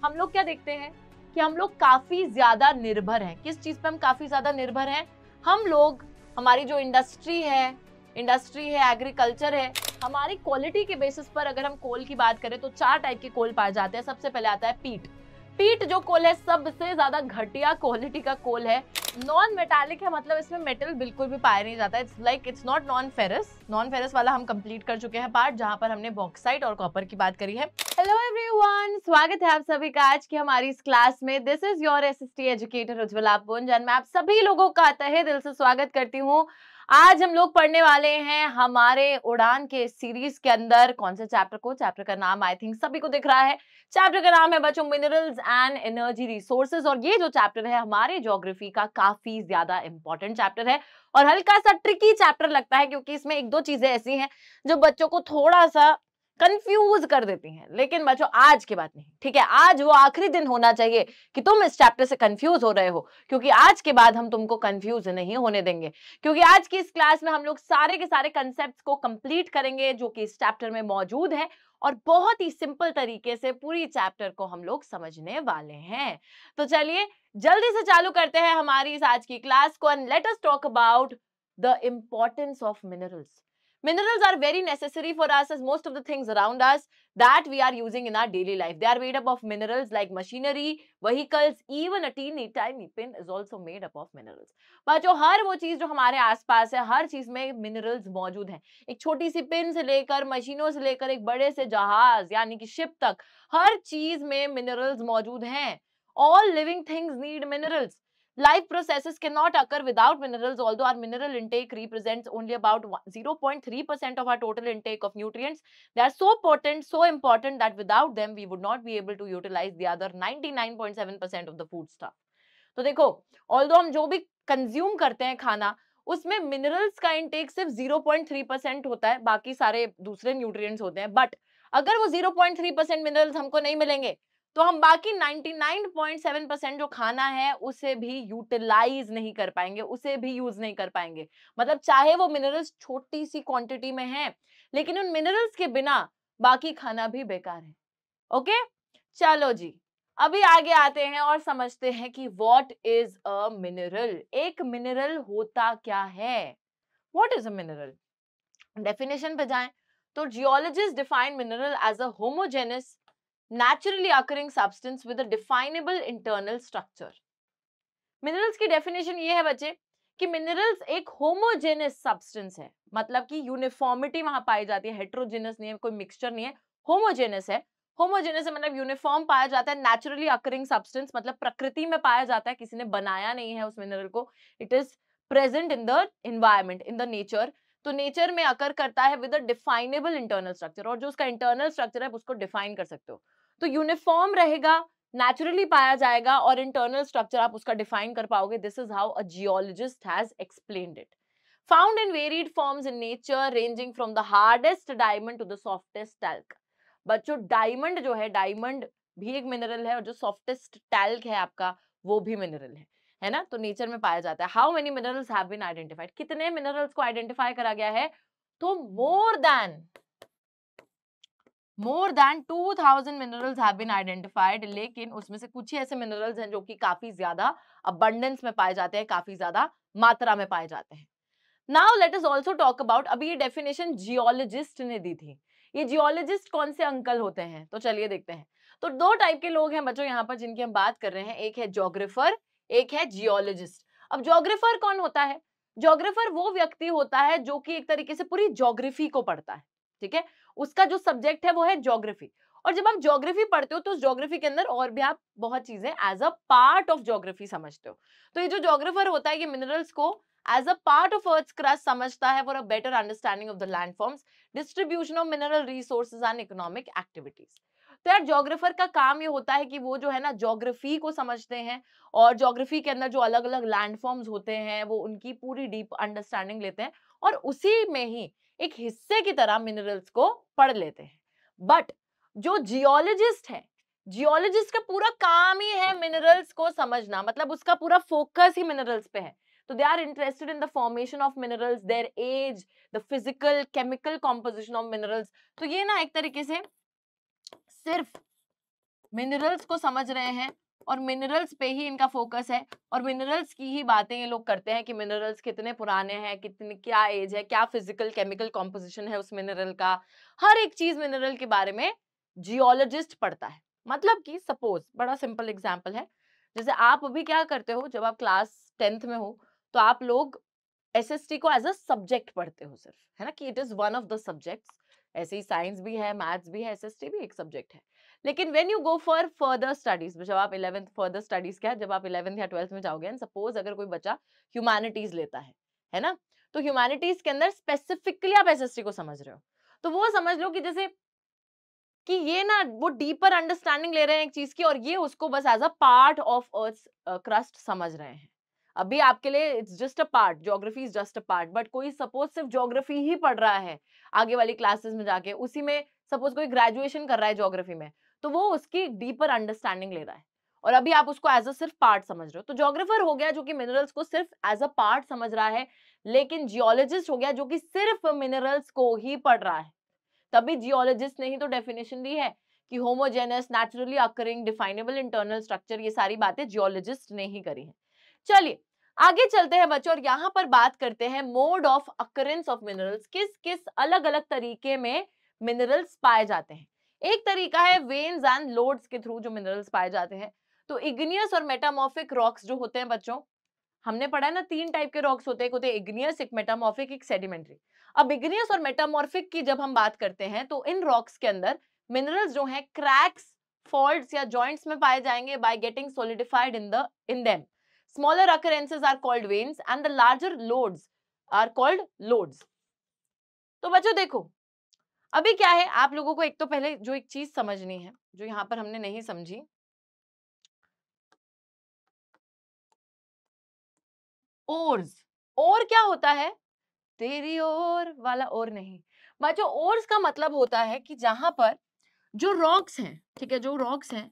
हम लोग क्या देखते हैं कि हम लोग काफी ज्यादा निर्भर हैं। किस चीज पे हम काफी ज्यादा निर्भर हैं? हम लोग, हमारी जो इंडस्ट्री है, एग्रीकल्चर है, हमारी क्वालिटी के बेसिस पर अगर हम कोल की बात करें तो 4 टाइप के कोल पाए जाते हैं। सबसे पहले आता है पीट। पीट जो कोल है सबसे ज्यादा घटिया क्वालिटी का कोल है। नॉन मेटालिक है, मतलब इसमें मेटल बिल्कुल भी पाया नहीं जाता। It's not non ferrous. Non ferrous वाला हम कंप्लीट कर चुके हैं पार्ट, जहां पर हमने बॉक्साइट और कॉपर की बात करी है। हेलो एवरीवन, स्वागत है आप सभी का आज की हमारी इस क्लास में। This is your SST educator Ujjwala पुंज एंड मैं आप सभी लोगों का तहे दिल से स्वागत करती हूँ। आज हम लोग पढ़ने वाले हैं हमारे उड़ान के सीरीज के अंदर कौन से चैप्टर को? चैप्टर का नाम आई थिंक सभी को दिख रहा है। चैप्टर का नाम है बच्चों मिनरल्स एंड एनर्जी रिसोर्सेज। और ये जो चैप्टर है हमारे ज्योग्राफी का काफी ज्यादा इंपॉर्टेंट चैप्टर है और हल्का सा ट्रिकी चैप्टर लगता है, क्योंकि इसमें एक दो चीजें ऐसी हैं जो बच्चों को थोड़ा सा कंफ्यूज कर देती हैं। लेकिन बच्चों आज की बात नहीं, ठीक है? आज वो आखिरी दिन होना चाहिए कि तुम इस चैप्टर से कंफ्यूज हो रहे हो, क्योंकि आज के बाद हम तुमको कंफ्यूज नहीं होने देंगे। क्योंकि आज की इस क्लास में हम लोग सारे के सारे कंसेप्ट्स को कंप्लीट करेंगे जो कि इस चैप्टर में मौजूद है, और बहुत ही सिंपल तरीके से पूरी चैप्टर को हम लोग समझने वाले हैं। तो चलिए जल्दी से चालू करते हैं हमारी इस आज की क्लास को and let us talk about the importance of minerals. Minerals are very necessary for us as most of the things around us that we are using in our daily life. They are made up of minerals like machinery, vehicles, even a teeny tiny pin is also made up of minerals. बच्चों हर वो चीज जो हमारे आसपास है, हर चीज में minerals मौजूद हैं। एक छोटी सी पिन से लेकर, मशीनों से लेकर एक बड़े से जहाज यानी कि शिप तक, हर चीज में मिनरल्स मौजूद हैं। All living things need minerals. Life processes cannot occur without minerals, although our mineral intake represents only about 0.3% of our total intake of nutrients. They are so potent, so important that without them, we would not be able to utilize the other 99.7% of the food stuff. तो देखो, although हम जो भी consume करते हैं खाना, उसमें minerals का इंटेक सिर्फ 0.3% होता है, बाकी सारे दूसरे न्यूट्रिएंट्स होते हैं। बट अगर वो 0.3% मिनरल्स हमको नहीं मिलेंगे तो हम बाकी 99.7% जो खाना है उसे भी यूटिलाइज नहीं कर पाएंगे, उसे भी यूज नहीं कर पाएंगे। मतलब चाहे वो मिनरल्स छोटी सी क्वांटिटी में है, लेकिन उन मिनरल्स के बिना बाकी खाना भी बेकार है। ओके, चलो जी, अभी आगे आते हैं और समझते हैं कि व्हाट इज अ मिनरल। एक मिनरल होता क्या है? What is a mineral? Definition पे जाएं तो geologist define mineral as a homogeneous naturally occurring substance with a definable internal structure. Minerals की डेफिनेशन ये है बच्चे कि मिनरल्स एक होमोजेनस सब्सटेंस है, मतलब कि यूनिफॉर्मिटी वहां पाई जाती है, हेट्रोजेनस नहीं है, कोई मिक्सचर नहीं है, होमोजेनस है। होमोजेनस है मतलब यूनिफॉर्म पाया जाता है, नेचुरली अकरिंग सब्सटेंस मतलब प्रकृति में पाया जाता है, किसी ने बनाया नहीं है उस मिनरल को। It is present in the environment, in the nature. तो नेचर में अकर करता है with a definable internal structure, और जो उसका इंटरनल स्ट्रक्चर है उसको डिफाइन कर सकते हो। तो यूनिफॉर्म रहेगा, नेचुरली पाया जाएगा, और इंटरनल स्ट्रक्चर आप उसका डिफाइन कर पाओगे। This is how a geologist has explained it. Found in varied forms in nature ranging from the hardest diamond to the softest talc. बच्चों डायमंड जो है, डायमंड भी एक मिनरल है, और जो सॉफ्टेस्ट टैल्क है आपका वो भी मिनरल है ना? तो नेचर में पाया जाता है। How many minerals have been identified? कितने मिनरल्स को आइडेंटिफाई करा गया है? तो more than 2000 minerals have been identified. लेकिन उसमें से कुछ ही ऐसे मिनरल्स हैं जो कि काफी ज्यादा अबंडेंस में पाए जाते हैं, काफी ज्यादा मात्रा में पाए जाते हैं। Now let us also talk about, अभी ये डेफिनेशन जियोलॉजिस्ट ने दी थी। ये जियोलॉजिस्ट कौन से अंकल होते हैं? तो चलिए देखते हैं। तो दो टाइप के लोग हैं बच्चों यहाँ पर जिनकी हम बात कर रहे हैं, एक है ज्योग्राफर, एक है जियोलॉजिस्ट। अब ज्योग्राफर कौन होता है? ज्योग्राफर वो व्यक्ति होता है जो कि एक तरीके से पूरी ज्योग्राफी को पढ़ता है, ठीक है? उसका जो सब्जेक्ट है वो है ज्योग्राफी। और जब आप ज्योग्राफी पढ़ते हो तो उस ज्योग्राफी के अंदर और भी आप बहुत चीजें as a part of geography समझते हो। तो ये जो ज्योग्राफर होता है ये मिनरल्स को as a part of Earth's crust समझता है for a better understanding of the landforms, distribution of mineral resources and economic activities. तो यार ज्योग्राफर का काम ये होता है कि वो जो है ना ज्योग्राफी को समझते हैं, और ज्योग्राफी के अंदर जो अलग अलग लैंडफॉर्म्स होते हैं वो उनकी पूरी डीप अंडरस्टैंडिंग लेते हैं, और उसी में ही एक हिस्से की तरह मिनरल्स को पढ़ लेते हैं। बट जो जियोलॉजिस्ट है, जियोलॉजिस्ट का पूरा काम ही है मिनरल्स को समझना, मतलब उसका पूरा फोकस ही मिनरल्स पे है। So they are interested in the formation of minerals, their age, the physical, chemical composition of minerals. तो ये ना एक तरीके से सिर्फ मिनरल्स को समझ रहे हैं और मिनरल्स पे ही इनका फोकस है और मिनरल्स की ही बातें ये लोग करते हैं कि मिनरल्स कितने पुराने हैं, कितनी क्या एज है, क्या फिजिकल केमिकल कॉम्पोजिशन है उस मिनरल का, हर एक चीज मिनरल के बारे में जियोलॉजिस्ट पढ़ता है। मतलब कि सपोज बड़ा सिंपल एग्जांपल है, जैसे आप अभी क्या करते हो, जब आप क्लास 10th में हो तो आप लोग एसएसटी को एज अ सब्जेक्ट पढ़ते हो सिर्फ, है ना, कि it is one of the subjects. ऐसे ही साइंस भी है, मैथ्स भी है, एसएसटी भी एक सब्जेक्ट है। लेकिन when you go for further studies, जब आप 11th फर्दर स्टडीज क्या है, जब आप 11th या 12th में जाओगे एंड सपोज अगर कोई बच्चा ह्यूमैनिटीज लेता है ना, तो ह्यूमैनिटीज के अंदर स्पेसिफिकली आप एसएसटी को समझ रहे हो, तो वो समझ लो कि जैसे कि ये ना वो डीपर अंडरस्टैंडिंग ले रहे हैं एक चीज की और ये उसको बस as a part of earth crust समझ रहे हैं। अभी आपके लिए it's just a part, geography is just a part, but कोई सपोज सिर्फ ज्योग्राफी ही पढ़ रहा है आगे वाली क्लासेस में जाके, उसी में सपोज कोई ग्रेजुएशन कर रहा है ज्योग्राफी में, तो वो उसकी डीपर अंडरस्टैंडिंग ले रहा है और अभी आप उसको एज अ सिर्फ पार्ट समझ रहे हो। तो ज्योग्राफर हो गया जो कि मिनरल्स को सिर्फ एज अ पार्ट समझ रहा है, लेकिन जियोलॉजिस्ट हो गया जो कि सिर्फ मिनरल्स को ही पढ़ रहा है। तभी जियोलॉजिस्ट ने ही तो डेफिनेशन दी है कि homogeneous, naturally occurring, definable internal structure, ये सारी बातें जियोलॉजिस्ट ने ही करी है। चलिए आगे चलते हैं बच्चों और यहाँ पर बात करते हैं mode of occurrence of minerals, किस किस अलग अलग तरीके में मिनरल्स पाए जाते हैं। एक तरीका है वेन्स एंड लोड्स के थ्रू जो मिनरल्स पाए जाते हैं। तो इग्नियस और मेटामॉर्फिक रॉक्स जो होते हैं बच्चों, हमने पढ़ा है ना, 3 टाइप के रॉक्स होते हैं, एक होते हैं इग्नियस, एक मेटामॉर्फिक, एक सेडिमेंट्री। अब इग्नियस और मेटामॉर्फिक की जब हम बात करते हैं तो इन रॉक्स के अंदर मिनरल्स जो हैं क्रैक्स, फॉल्ट्स या जॉइंट्स में पाए जाएंगे by getting solidified in them. Smaller occurrences are called veins and the larger lodes are called lodes. तो बच्चों देखो, अभी क्या है, आप लोगों को एक तो पहले जो एक चीज समझनी है जो यहाँ पर हमने नहीं समझी, ओर्स। और क्या होता है, तेरी ओर वाला और नहीं बच्चों, ओर्स का मतलब होता है कि जहां पर जो रॉक्स हैं, ठीक है, जो रॉक्स हैं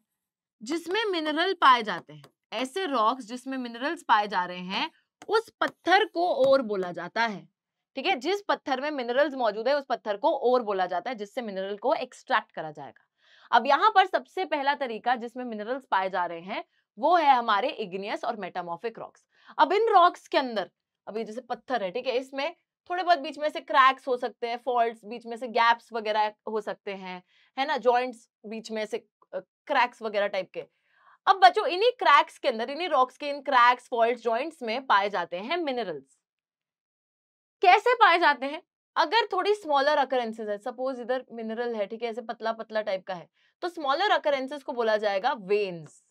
जिसमें मिनरल पाए जाते हैं, ऐसे रॉक्स जिसमें मिनरल्स पाए जा रहे हैं, उस पत्थर को ओर बोला जाता है। ठीक है, जिस पत्थर में मिनरल्स मौजूद है उस पत्थर को ओर बोला जाता है, जिससे मिनरल को एक्सट्रैक्ट करा जाएगा। अब यहाँ पर सबसे पहला तरीका जिसमें मिनरल्स पाए जा रहे हैं वो है हमारे इग्नियस और मेटामॉर्फिक रॉक्स। अब इन रॉक्स के अंदर, अभी जैसे पत्थर है, ठीक है, इसमें थोड़े बहुत बीच में से क्रैक्स हो सकते हैं, फॉल्ट्स, बीच में से गैप्स वगैरह हो सकते हैं, है ना, जॉइंट्स बीच में से क्रैक्स वगैरह टाइप के। अब बच्चों इन्हीं क्रैक्स के अंदर, इन्हीं रॉक्स के इन क्रैक्स, फॉल्ट्स, जॉइंट्स में पाए जाते हैं मिनरल्स। कैसे पाए जाते हैं, अगर थोड़ी स्मॉलर अकरेंसेस है, सपोज इधर मिनरल है, ठीक है, ऐसे पतला पतला टाइप का है, तो स्मॉलर अकरेंसेस को बोला जाएगा वेन्स।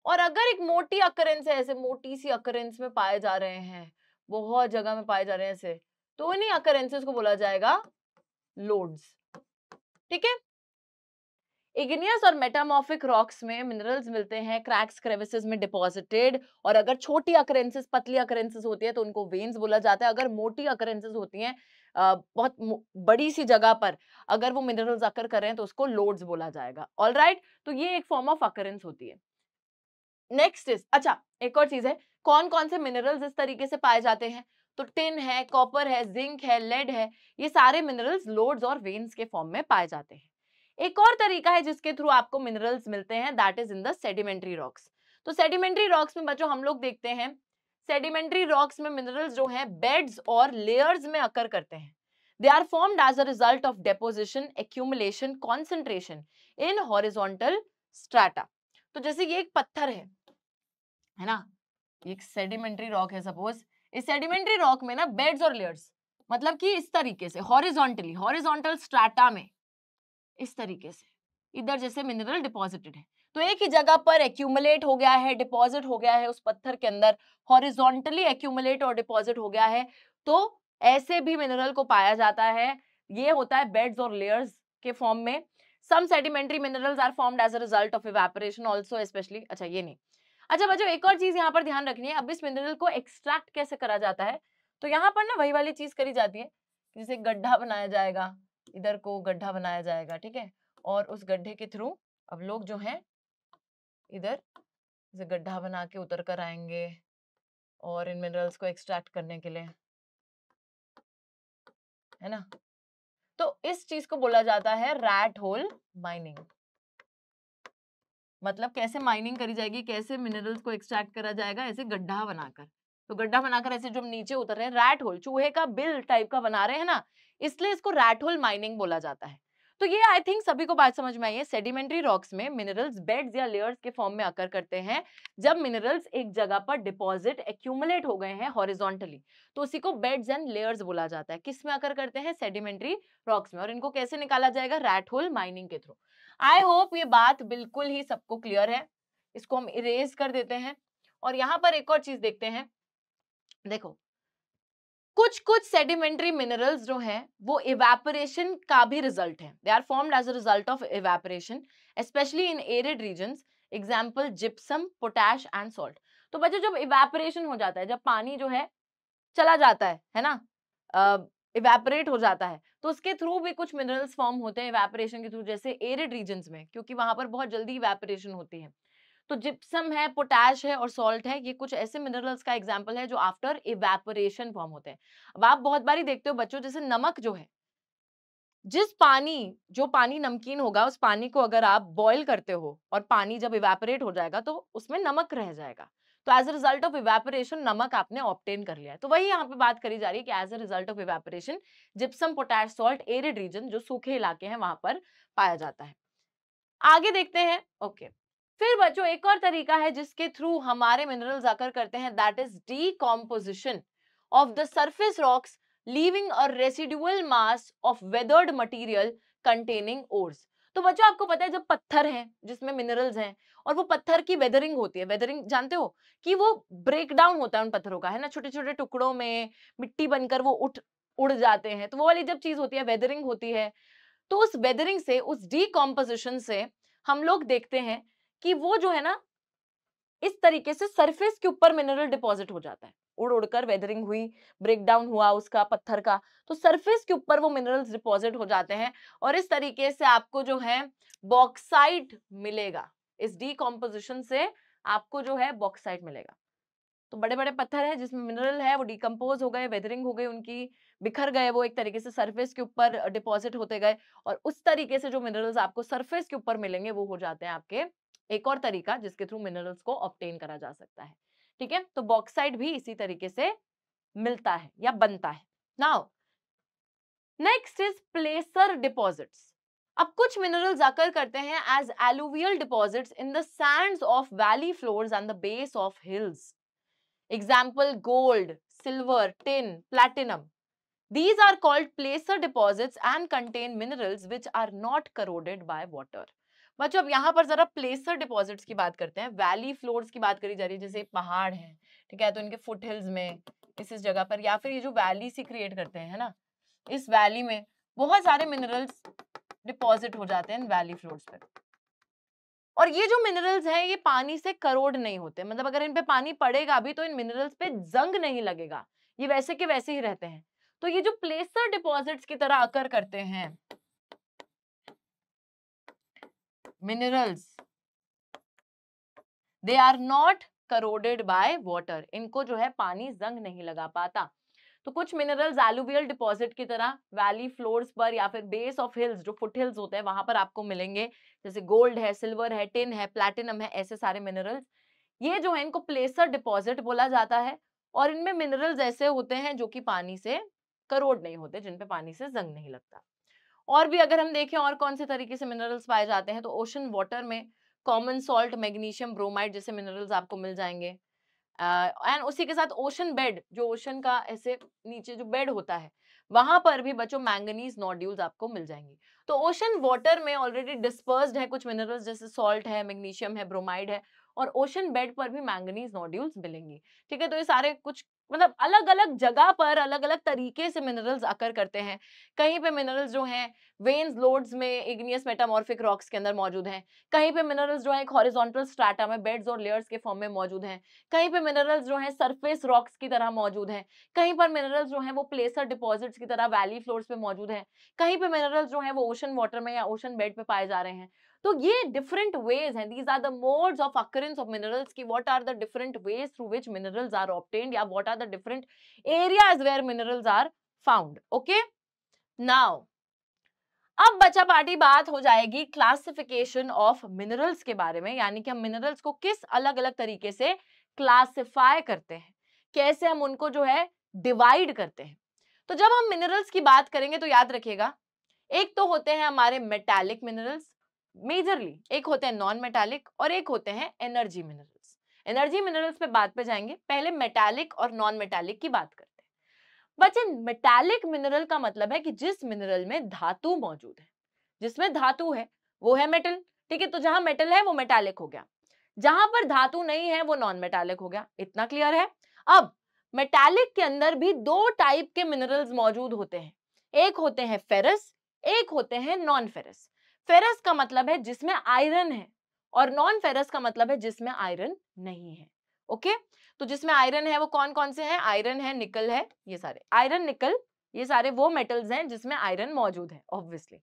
और अगर एक मोटी अकरेंस है, ऐसे मोटी सी अकरेंस में पाए जा रहे हैं, बहुत जगह में पाए जा रहे हैं ऐसे, तो इन्हीं अकरेंसेस को बोला जाएगा लोड्स। ठीक है, इग्नियस और मेटामॉर्फिक रॉक्स में मिनरल्स मिलते हैं क्रैक्स, क्रेविसेस में डिपॉजिटेड, और अगर छोटी अकरेंसेस, पतली अकरेंसेस होती है तो उनको वेन्स बोला जाता है। अगर मोटी अकरेंसेस होती हैं बहुत बड़ी सी जगह पर, अगर वो मिनरल्स अकर कर रहे हैं तो उसको लोड्स बोला जाएगा। ऑलराइट, तो ये एक फॉर्म ऑफ अकरेंस होती है। नेक्स्ट इज, अच्छा एक और चीज है, कौन कौन से मिनरल्स इस तरीके से पाए जाते हैं, तो टिन है, कॉपर है, जिंक है, लेड है, ये सारे मिनरल्स लोड्स और वेन्स के फॉर्म में पाए जाते हैं। एक और तरीका है जिसके थ्रू आपको मिनरल्स मिलते हैं, that is in the sedimentary rocks. तो सेडिमेंट्री रॉक्स में बच्चों हम लोग देखते हैं, सेडिमेंट्री रॉक्स में मिनरल्स जो हैं बेड्स और लेयर्स में अकर करते हैं। They are formed as a result of deposition, accumulation, concentration in horizontal strata. तो जैसे ये एक पत्थर है ना, एक सेडिमेंट्री रॉक है सपोज, इस सेडिमेंट्री रॉक में ना बेड्स और लेयर्स, मतलब कि इस तरीके से हॉरिजॉन्टली, हॉरिजॉन्टल स्ट्राटा में इस तरीके से इधर जैसे मिनरल डिपॉजिटेड है, तो एक ही जगह पर एक्यूमुलेट हो गया है, डिपॉजिट हो गया है उस पत्थर के अंदर, हॉरिजॉन्टली एक्यूमुलेट और डिपॉजिट हो गया है, तो ऐसे भी मिनरल को पाया जाता है। ये होता है बेड्स और लेयर्स के फॉर्म में। Some sedimentary minerals are formed as a result of evaporation also, especially, अच्छा ये नहीं। अच्छा बच्चों एक और चीज यहाँ पर ध्यान रखनी है, अब इस मिनरल को एक्सट्रैक्ट कैसे करा जाता है, तो यहाँ पर ना वही वाली चीज करी जाती है, जैसे गड्ढा बनाया जाएगा, इधर को गड्ढा बनाया जाएगा, ठीक है, और उस गड्ढे के थ्रू अब लोग जो हैं इधर जैसे गड्ढा बना के उतर कर आएंगे और इन मिनरल्स को एक्सट्रैक्ट करने के लिए, है ना, तो इस चीज को बोला जाता है रैट होल माइनिंग। मतलब कैसे माइनिंग करी जाएगी, कैसे मिनरल्स को एक्सट्रैक्ट करा जाएगा, ऐसे गड्ढा बनाकर। तो गड्ढा बनाकर ऐसे जो हम नीचे उतर रहे हैं, रैट होल, चूहे का बिल टाइप का बना रहे हैं ना, इसलिए इसको रैट होल माइनिंग बोला जाता है। तो ये आई थिंक सभी को बात समझ में आई है। सेडिमेंट्री रॉक्स में मिनरल्स बेड्स या लेयर्स के फॉर्म में अकर करते हैं जब मिनरल्स एक जगह पर डिपॉजिट एक्यूमुलेट हो गए हैं हॉरिजॉन्टली, तो उसी को बेड्स एंड लेयर्स बोला जाता है। किस में अकर करते हैं? सेडिमेंट्री रॉक्स में। और इनको कैसे निकाला जाएगा? रैट होल माइनिंग के थ्रू। आई होप ये बात बिल्कुल ही सबको क्लियर है। इसको हम इरेज कर देते हैं और यहां पर एक और चीज देखते हैं। देखो, कुछ कुछ सेडिमेंट्री मिनरल्स जो हैं वो इवेपोरेशन का भी रिजल्ट है। They are formed as a result of evaporation, especially in arid regions. Example gypsum, potash and salt. तो बच्चों, जब इवेपोरेशन हो जाता है, जब पानी जो है चला जाता है ना, इवेपोरेट हो जाता है, तो उसके थ्रू भी कुछ मिनरल्स फॉर्म होते हैं इवेपोरेशन के थ्रू, जैसे एरिड रीजन्स में, क्योंकि वहां पर बहुत जल्दी इवेपोरेशन होती है। तो जिप्सम है, पोटैश है और सॉल्ट है, ये कुछ ऐसे मिनरल्स का एग्जांपल है जो आफ्टर इवेपोरेशन फॉर्म होते हैं। अब आप बहुत बारी देखते हो बच्चों, जैसे नमक जो है, जो पानी नमकीन होगा, उस पानी को अगर आप बॉईल करते हो और पानी जब इवेपोरेट हो जाएगा तो उसमें नमक रह जाएगा। तो as a result of evaporation नमक आपने ऑब्टेन कर लिया है। तो वही यहाँ पे बात करी जा रही है कि as a result of evaporation gypsum, potash, salt arid region, जो सूखे इलाके हैं, वहां पर पाया जाता है। आगे देखते हैं। ओके, फिर बच्चों एक और तरीका है जिसके थ्रू हमारे मिनरल्स आकर करते हैं, that is decomposition of the surface rocks leaving a residual mass of weathered material containing ores. तो बच्चों आपको पता है, जब पत्थर हैं जिसमें मिनरल्स हैं और वो पत्थर की वेदरिंग होती है, वेदरिंग जानते हो कि वो ब्रेक डाउन होता है उन पत्थरों का, है ना, छोटे छोटे टुकड़ों में मिट्टी बनकर वो उड़ जाते हैं। तो वो वाली जब चीज होती है, वेदरिंग होती है, तो उस वेदरिंग से, उस डीकॉम्पोजिशन से हम लोग देखते हैं कि वो जो है ना, इस तरीके से सरफेस के ऊपर मिनरल डिपॉजिट हो जाता है। उड़ उड़कर वेदरिंग हुई, ब्रेक डाउन हुआ उसका पत्थर का, तो सरफेस के ऊपर वो मिनरल्स डिपॉजिट हो जाते हैं और इस तरीके से आपको जो है बॉक्साइट मिलेगा। इस डीकॉम्पोजिशन से आपको जो है बॉक्साइट मिलेगा। तो बड़े बड़े पत्थर है जिसमें मिनरल है, वो डिकम्पोज हो गए, वेदरिंग हो गई उनकी, बिखर गए, वो एक तरीके से सरफेस के ऊपर डिपॉजिट होते गए और उस तरीके से जो मिनरल्स आपको सरफेस के ऊपर मिलेंगे वो हो जाते हैं आपके। एक और तरीका जिसके थ्रू मिनरल्स को ऑब्टेन करा जा सकता है। ठीक है, तो बॉक्साइट भी इसी तरीके से मिलता है या बनता है। Now next is placer deposits. अब कुछ मिनरल्स आकर करते हैं as alluvial deposits in the sands of valley floors and the base of hills. Example gold, silver, tin, platinum. These are called placer deposits and contain minerals which are not corroded by water. बच्चों अब यहाँ पर जरा प्लेसर deposits की बात करते हैं। Valley floors की बात करी जा रही है, जैसे पहाड़ हैं, ठीक है, तो इनके फुट हिल्स में, इस जगह पर, या फिर ये जो वैली सी क्रिएट करते हैं, है ना, इस वैली में बहुत सारे मिनरल्स डिपॉजिट हो जाते हैं वैली फ्लोर्स पर। और ये जो मिनरल्स हैं ये पानी से करोड नहीं होते, मतलब अगर इन पे पानी पड़ेगा भी तो इन मिनरल्स पे जंग नहीं लगेगा, ये वैसे के वैसे ही रहते हैं। तो ये जो प्लेसर डिपॉजिट्स की तरह अकर करते हैं minerals, they are not corroded by water, इनको जो है पानी जंग नहीं लगा पाता। तो कुछ मिनरल्स एलुवियल डिपॉजिट की तरह वैली फ्लोर्स पर या फिर बेस ऑफ हिल्स, जो फुट हिल्स होते हैं, वहां पर आपको मिलेंगे, जैसे गोल्ड है, सिल्वर है, टिन है, प्लैटिनम है, ऐसे सारे मिनरल्स। ये जो है इनको प्लेसर डिपॉजिट बोला जाता है और इनमें मिनरल्स ऐसे होते हैं जो कि पानी से करोड नहीं होते, जिन पे पानी से जंग नहीं लगता। और भी अगर हम देखें और कौन से तरीके से मिनरल्स पाए जाते हैं, तो ओशन वाटर में कॉमन सॉल्ट, मैग्नीशियम ब्रोमाइड जैसे मिनरल्स आपको मिल जाएंगे। एंड उसी के साथ ओशन बेड, जो ओशन का ऐसे नीचे जो बेड होता है, वहां पर भी बच्चों मैंगनीज नोड्यूल्स आपको मिल जाएंगे। तो ओशन वाटर में ऑलरेडी डिस्पर्स्ड है कुछ मिनरल्स, जैसे सॉल्ट है, मैग्नीशियम है, ब्रोमाइड है, और ओशन बेड पर भी मैंगनीज नोड्यूल्स मिलेंगी। ठीक है, तो ये सारे कुछ मतलब अलग अलग जगह पर अलग अलग तरीके से मिनरल्स अकर करते हैं। कहीं पे मिनरल्स जो हैं वेन्स लोड्स में इग्नियस मेटामॉर्फिक रॉक्स के अंदर मौजूद हैं, कहीं पे मिनरल्स जो है एक हॉरिजॉन्टल स्ट्रैटा में बेड्स और लेयर्स के फॉर्म में मौजूद हैं, कहीं पे मिनरल्स जो हैं सरफेस रॉक्स की तरह मौजूद हैं, कहीं पर मिनरल्स जो हैं वो प्लेसर डिपॉजिट्स की तरह वैली फ्लोर्स पे मौजूद हैं, कहीं पे मिनरल्स जो हैं वो ओशन वाटर में या ओशन बेड पे पाए जा रहे हैं। तो ये डिफरेंट वेज हैं, these are the modes of occurrence of minerals, की what are the different ways through which minerals are obtained, या what are the different areas where minerals are found. Okay, now अब बचा party बात हो जाएगी classification of minerals के बारे में, यानी कि हम मिनरल्स को किस अलग अलग तरीके से क्लासिफाई करते हैं, कैसे हम उनको जो है डिवाइड करते हैं। तो जब हम मिनरल्स की बात करेंगे तो याद रखिएगा, एक तो होते हैं हमारे मेटालिक मिनरल्स मेजरली, एक होते हैं नॉन मेटालिक और एक होते हैं एनर्जी मिनरल्स। एनर्जी मिनरल्स पे बात पे जाएंगे, पहले मेटालिक और नॉन मेटालिक की बात करते हैं। बच्चे मेटालिक मिनरल का मतलब है कि जिस मिनरल में धातु मौजूद है, जिसमें धातु है वो है मेटल, ठीक है। तो जहां मेटल है वो मेटालिक हो गया, जहां पर धातु नहीं है वो नॉन मेटालिक हो गया। इतना क्लियर है। अब मेटालिक के अंदर भी दो टाइप के मिनरल्स मौजूद होते हैं, एक होते हैं फेरस, एक होते हैं नॉन फेरस। फेरस का मतलब है जिसमें आयरन है और नॉन फेरस का मतलब है जिसमें आयरन नहीं है। ओके, तो जिसमें आयरन है वो कौन कौन से हैं? आयरन है, निकल है, ये सारे आयरन निकल, ये सारे वो मेटल्स हैं जिसमें आयरन मौजूद है ऑब्वियसली।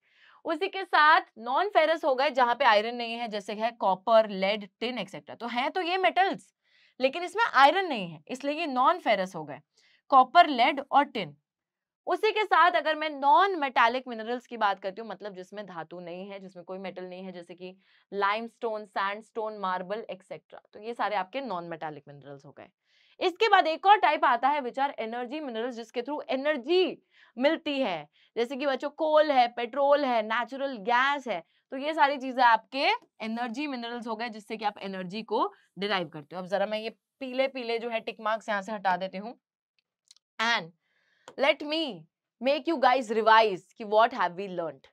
उसी के साथ नॉन फेरस हो गए जहां पे आयरन नहीं है, जैसे है कॉपर, लेड, टिन एक्सेट्रा। तो हैं तो ये मेटल्स लेकिन इसमें आयरन नहीं है, इसलिए ये नॉन फेरस हो गए, कॉपर, लेड और टिन। उसी के साथ अगर मैं नॉन मेटालिक मिनरल्स की बात करती हूँ, मतलब जिसमें धातु नहीं है, जिसमें कोई मेटल नहीं है, जैसे कि लाइमस्टोन, सैंडस्टोन, मार्बल एक्सेट्रा, तो ये सारे आपके नॉन मेटालिक मिनरल्स हो गए। इसके बाद एक और टाइप आता है विच आर एनर्जी मिनरल्स, जिसके थ्रू एनर्जी मिलती है, जैसे कि बच्चों कोल है, पेट्रोल है, नेचुरल गैस है। तो ये सारी चीजें आपके एनर्जी मिनरल्स हो गए जिससे कि आप एनर्जी को डिराइव करते हो। अब जरा मैं ये पीले पीले जो है टिक मार्क्स यहाँ से हटा देती हूँ and let me make you guys revise कि what have we learned।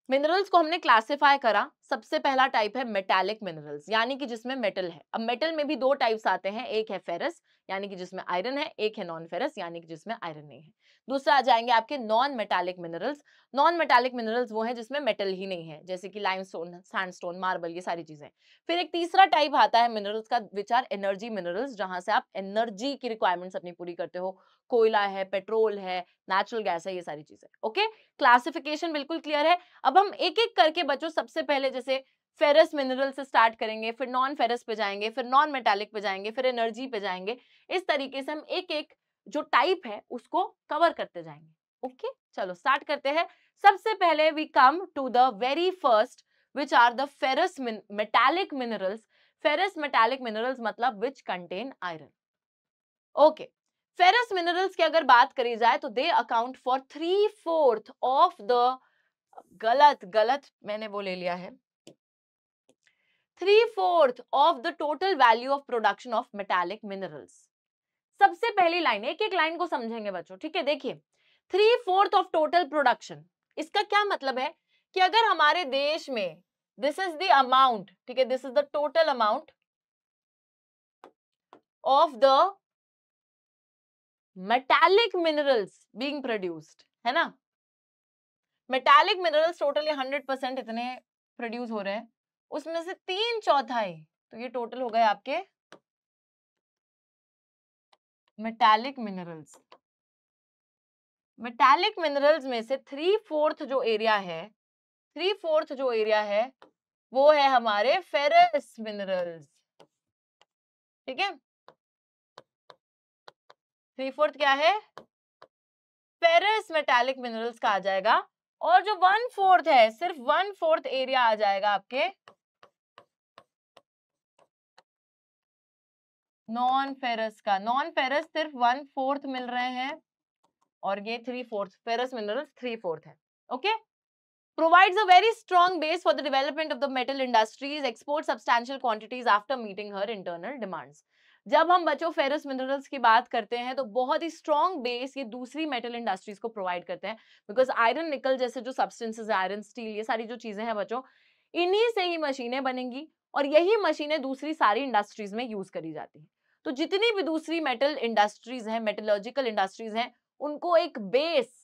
Minerals को हमने क्लासिफाई करा, सबसे पहला टाइप है मेटालिक मिनरल्स, यानी कि जिसमें मेटल है। अब मेटल में भी दो टाइप्स आते हैं, एक है फेरस यानी कि जिसमें आयरन है, एक है नॉन फेरस यानी कि जिसमें आयरन नहीं है। दूसरा आ जाएंगे आपके non metallic minerals. Non metallic minerals वो हैं जिसमें मेटल ही नहीं है, जैसे कि लाइमस्टोन, सैंडस्टोन, मार्बल, ये सारी चीजें। फिर एक तीसरा टाइप आता है मिनरल्स का विच आर एनर्जी मिनरल्स, जहां से आप एनर्जी की रिक्वायरमेंट्स अपनी पूरी करते हो, कोयला है, पेट्रोल है, नेचुरल गैस है, ये सारी चीजें। ओके, क्लासिफिकेशन बिल्कुल क्लियर है। अब हम एक एक करके बच्चों सबसे पहले जैसे फेरस मिनरल से स्टार्ट करेंगे, फिर नॉन फेरस पे जाएंगे, फिर नॉन मेटालिक पे जाएंगे, फिर एनर्जी पे जाएंगे। इस तरीके से हम एक एक जो टाइप है उसको कवर करते जाएंगे। ओके, चलो स्टार्ट करते हैं। सबसे पहले we come to the very first which are the ferrous metallic minerals. Ferrous metallic minerals मतलब which contain iron. Okay, ferrous minerals की अगर बात करी जाए तो they account for 3/4 of the, गलत गलत मैंने वो ले लिया है, 3/4 of the total value of production of metallic minerals. सबसे पहली लाइन, एक एक लाइन को समझेंगे बच्चों, ठीक है। देखिए 3/4 ऑफ टोटल प्रोडक्शन, इसका क्या मतलब है कि अगर हमारे देश में दिस इज द अमाउंट, ठीक है, this is the total amount of the metallic minerals being produced, है ना। मेटालिक मिनरल्स टोटली 100% इतने प्रोड्यूस हो रहे हैं, उसमें से 3/4, तो ये टोटल हो गए आपके मेटालिक मिनरल्स। मेटालिक मिनरल्स में से 3/4 जो एरिया है, 3/4 जो एरिया है वो है हमारे फेरस मिनरल्स, ठीक है। 3/4 क्या है? फेरस मेटालिक मिनरल्स का आ जाएगा। और जो 1/4 है, सिर्फ 1/4 एरिया आ जाएगा आपके नॉन फेरस का। नॉन फेरस सिर्फ 1/4 मिल रहे हैं और ये 3/4, फेरस मिनरल्स 3/4 है। Okay, provides a very strong base for the development of the metal industries, export substantial quantities after meeting her internal demands। जब हम बच्चों फेरस मिनरल्स की बात करते हैं तो बहुत ही स्ट्रॉन्ग बेस ये दूसरी मेटल इंडस्ट्रीज को प्रोवाइड करते हैं, बिकॉज आयरन निकल जैसे जो सब्सटेंसेस है, आयरन स्टील, ये सारी जो चीजें हैं बच्चों, इन्हीं से ही मशीनें बनेंगी और यही मशीनें दूसरी सारी इंडस्ट्रीज में यूज करी जाती हैं। तो जितनी भी दूसरी मेटल इंडस्ट्रीज हैं, मेटलर्जिकल इंडस्ट्रीज हैं, उनको एक बेस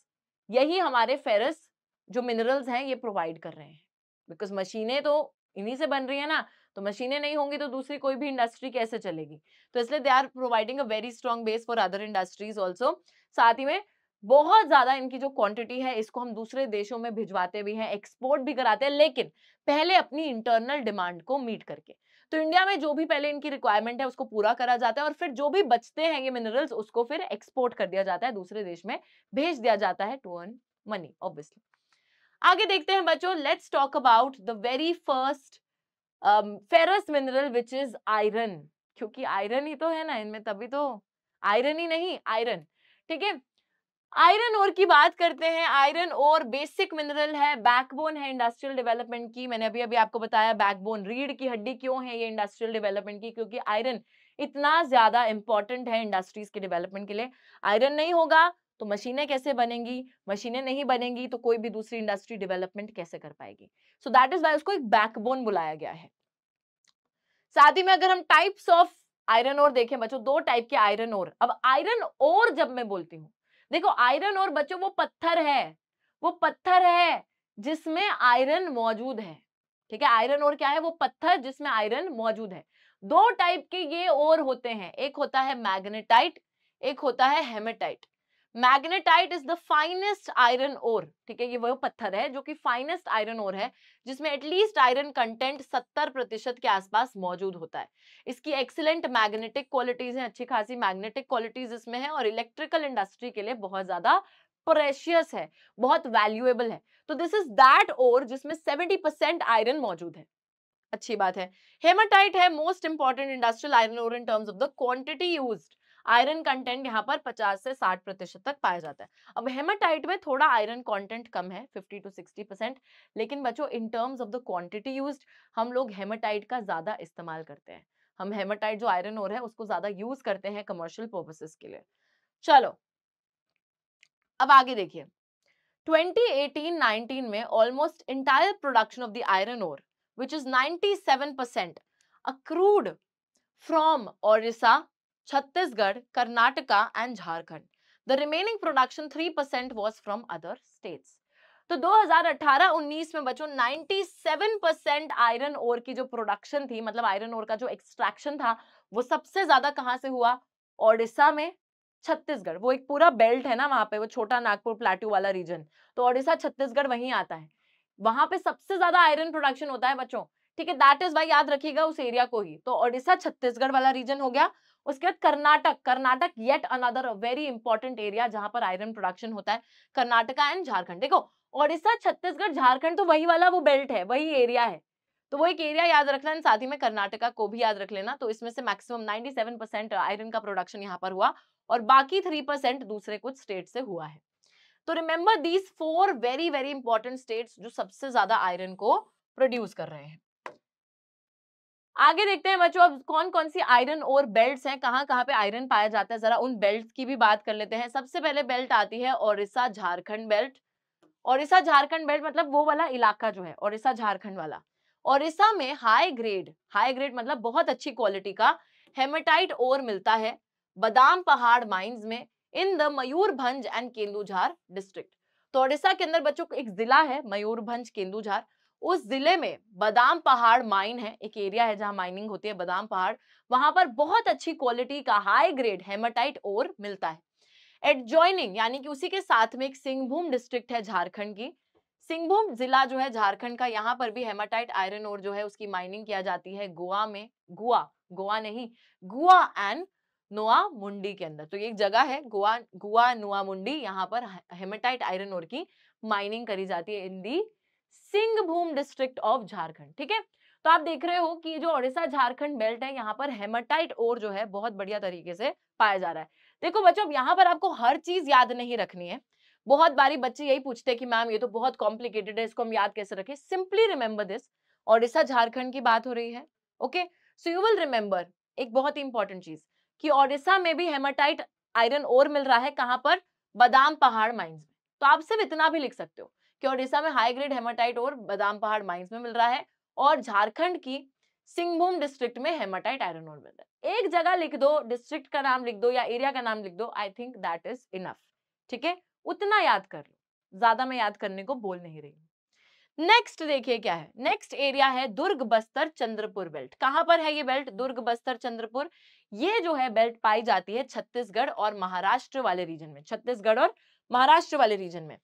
यही हमारे फेरस जो मिनरल्स हैं ये प्रोवाइड कर रहे हैं, बिकॉज मशीनें तो इन्हीं से बन रही है ना, तो मशीनें नहीं होंगी तो दूसरी कोई भी इंडस्ट्री कैसे चलेगी। तो इसलिए they are providing a very strong base for other industries also. साथ ही में बहुत ज्यादा इनकी जो क्वांटिटी है इसको हम दूसरे देशों में भिजवाते भी हैं, एक्सपोर्ट भी कराते हैं, लेकिन पहले अपनी इंटरनल डिमांड को मीट करके। तो इंडिया में जो भी पहले इनकी रिक्वायरमेंट है उसको पूरा करा जाता है और फिर जो भी बचते हैं ये मिनरल्स उसको फिर एक्सपोर्ट कर दिया जाता है, दूसरे देश में भेज दिया जाता है टू अर्न मनी ऑब्वियसली। आगे देखते हैं बच्चों, let's talk about the very first ferrous mineral which is iron, क्योंकि आयरन ही तो है ना इनमें, तभी तो आयरन ही नहीं, आयरन। ठीक है, आयरन ओर की बात करते हैं। आयरन ओर बेसिक मिनरल है, बैकबोन है इंडस्ट्रियल डेवलपमेंट की। मैंने अभी अभी आपको बताया बैकबोन, रीढ़ की हड्डी क्यों है ये इंडस्ट्रियल डेवलपमेंट की, क्योंकि आयरन इतना ज्यादा इंपॉर्टेंट है इंडस्ट्रीज के डेवलपमेंट के लिए। आयरन नहीं होगा तो मशीनें कैसे बनेंगी, मशीनें नहीं बनेंगी तो कोई भी दूसरी इंडस्ट्री डेवलपमेंट कैसे कर पाएगी। सो दैट इज वाई उसको एक बैकबोन बुलाया गया है। साथ ही में अगर हम टाइप्स ऑफ आयरन ओर देखें बच्चों, दो टाइप के आयरन ओर। अब आयरन ओर जब मैं बोलती हूँ, देखो आयरन ओर बच्चों वो पत्थर है, वो पत्थर है जिसमें आयरन मौजूद है। ठीक है, आयरन ओर क्या है, वो पत्थर जिसमें आयरन मौजूद है। दो टाइप के ये ओर होते हैं, एक होता है मैग्नेटाइट, एक होता है hematite. Magnetite is the finest iron ore. ठीक है, ये वो पत्थर है जो कि फाइनेस्ट आयरन ओर है, जिसमें एटलीस्ट आयरन कंटेंट 70% के आसपास मौजूद होता है। इसकी एक्सीलेंट मैग्नेटिक क्वालिटीज हैं, अच्छी खासी मैग्नेटिक क्वालिटीज इसमें है, और इलेक्ट्रिकल इंडस्ट्री के लिए बहुत ज्यादा प्रेशियस है, बहुत वैल्यूएबल है। तो दिस इज दैट ओर जिसमें 70% आयरन मौजूद है। अच्छी बात है। हेमाटाइट है most important industrial iron ore in terms of the quantity used. Iron content यहाँ पर 50 से 60% तक पाया जाता है। अब हेमाटाइट में थोड़ा आयरन कंटेंट कम है, 50 to 60%, लेकिन बच्चों इन terms of the quantity used हम लोग हेमाटाइट का ज्यादा इस्तेमाल करते हैं। हम हेमाटाइट जो आयरन ओर है उसको ज्यादा यूज करते हैं कमर्शियल पर्पसेस के लिए। चलो अब आगे देखिए, 2018-19 में almost entire production of the iron ore which is 97% accrued from Orissa, Chhattisgarh, Karnataka and Jharkhand. The remaining production 3% was from other states. तो 2018-19 में बच्चों 97% आयरन ओर की जो प्रोडक्शन थी, मतलब आयरन ओर का जो एक्सट्रैक्शन था, वो सबसे ज्यादा कहां से हुआ, ओडिशा में, छत्तीसगढ़। वो एक पूरा बेल्ट है ना वहां पे, वो छोटा नागपुर प्लेटू वाला रीजन, तो ओडिशा छत्तीसगढ़ वहीं आता है, वहां पे सबसे ज्यादा आयरन प्रोडक्शन होता है बच्चों। ठीक है, दैट इज वाई याद रखिएगा उस एरिया को ही। तो ओडिशा छत्तीसगढ़ वाला रीजन हो गया। उसके बाद Karnataka, Karnataka yet another very important area जहां पर आयरन प्रोडक्शन होता है, कर्नाटका एंड झारखंड। देखो ओडिशा छत्तीसगढ़ झारखंड तो वही वाला वो बेल्ट है, वही एरिया है, तो वो एक एरिया याद रखना है, साथ ही में कर्नाटका को भी याद रख लेना। तो इसमें से मैक्सिमम 97% आयरन का प्रोडक्शन यहाँ पर हुआ, और बाकी 3% दूसरे कुछ स्टेट से हुआ है। तो remember these 4 very very important states जो सबसे ज्यादा आयरन को प्रोड्यूस कर रहे हैं। आगे देखते हैं बच्चों, अब कौन कौन सी आयरन और बेल्ट्स हैं, कहां कहां पे आयरन पाया जाता है, जरा उन बेल्ट्स की भी बात कर लेते हैं। सबसे पहले बेल्ट आती है ओडिशा झारखंड बेल्ट। ओडिशा झारखंड बेल्ट मतलब वो वाला इलाका जो है ओडिशा झारखंड वाला। ओडिशा में हाई ग्रेड मतलब बहुत अच्छी क्वालिटी का हेमेटाइट ओर मिलता है बादाम पहाड़ माइंस में, in the Mayurbhanj and Kendujhar district. तो ओडिशा के अंदर बच्चों एक जिला है मयूरभंज केंदुझार, उस जिले में बादाम पहाड़ माइन है, एक एरिया है जहां माइनिंग होती है बादाम पहाड़, वहां पर बहुत अच्छी क्वालिटी का हाई ग्रेड हेमेटाइट ओर मिलता है। एडजॉइनिंग यानी कि उसी के साथ में एक सिंहभूम डिस्ट्रिक्ट है झारखंड की, सिंहभूम जिला जो है झारखंड का, यहाँ पर भी हेमाटाइट आयरन ओर जो है उसकी माइनिंग किया जाती है गोवा में, गोवा नहीं, गुआ एंड नोआ मुंडी के अंदर। तो ये एक जगह है गुआ नोआ मुंडी, यहाँ पर हेमाटाइट आयरन ओर की माइनिंग करी जाती है इन दी सिंहभूम डिस्ट्रिक्ट ऑफ झारखंड। ठीक है, तो आप देख रहे हो कि जो ओडिशा झारखंड बेल्ट है यहाँ पर हेमाटाइट ओर जो है बहुत बढ़िया तरीके से पाया जा रहा है। देखो बच्चों, यहाँ पर आपको हर चीज याद नहीं रखनी है। बहुत बारी बच्चे यही पूछते हैं कि मैम ये तो बहुत कॉम्प्लिकेटेड है, इसको हम याद कैसे रखें। Simply remember this, Odisha Jharkhand की बात हो रही है। Okay, so you will remember एक बहुत ही इंपॉर्टेंट चीज कि ओडिशा में भी हेमाटाइट आयरन ओर मिल रहा है, कहां पर, बादाम पहाड़ माइंस में। तो आप सिर्फ इतना भी लिख सकते हो कि ओडिशा में हाई ग्रेड हेमाटाइट ओर बादाम पहाड़ माइंस में मिल रहा है, और झारखंड की सिंहभूम डिस्ट्रिक्ट में हेमाटाइट आयरन ओर मिल रहा है। एक जगह लिख दो, डिस्ट्रिक्ट का नाम लिख दो या एरिया का नाम लिख दो, I think that is enough. ठीक है, उतना याद कर लो, ज्यादा मैं याद करने को बोल नहीं रही। नेक्स्ट देखिए क्या है, नेक्स्ट एरिया है दुर्ग बस्तर चंद्रपुर बेल्ट। कहां पर है ये बेल्ट, दुर्ग बस्तर चंद्रपुर। ये जो है बेल्ट पाई जाती है छत्तीसगढ़ और महाराष्ट्र वाले रीजन में, छत्तीसगढ़ और महाराष्ट्र वाले रीजन में।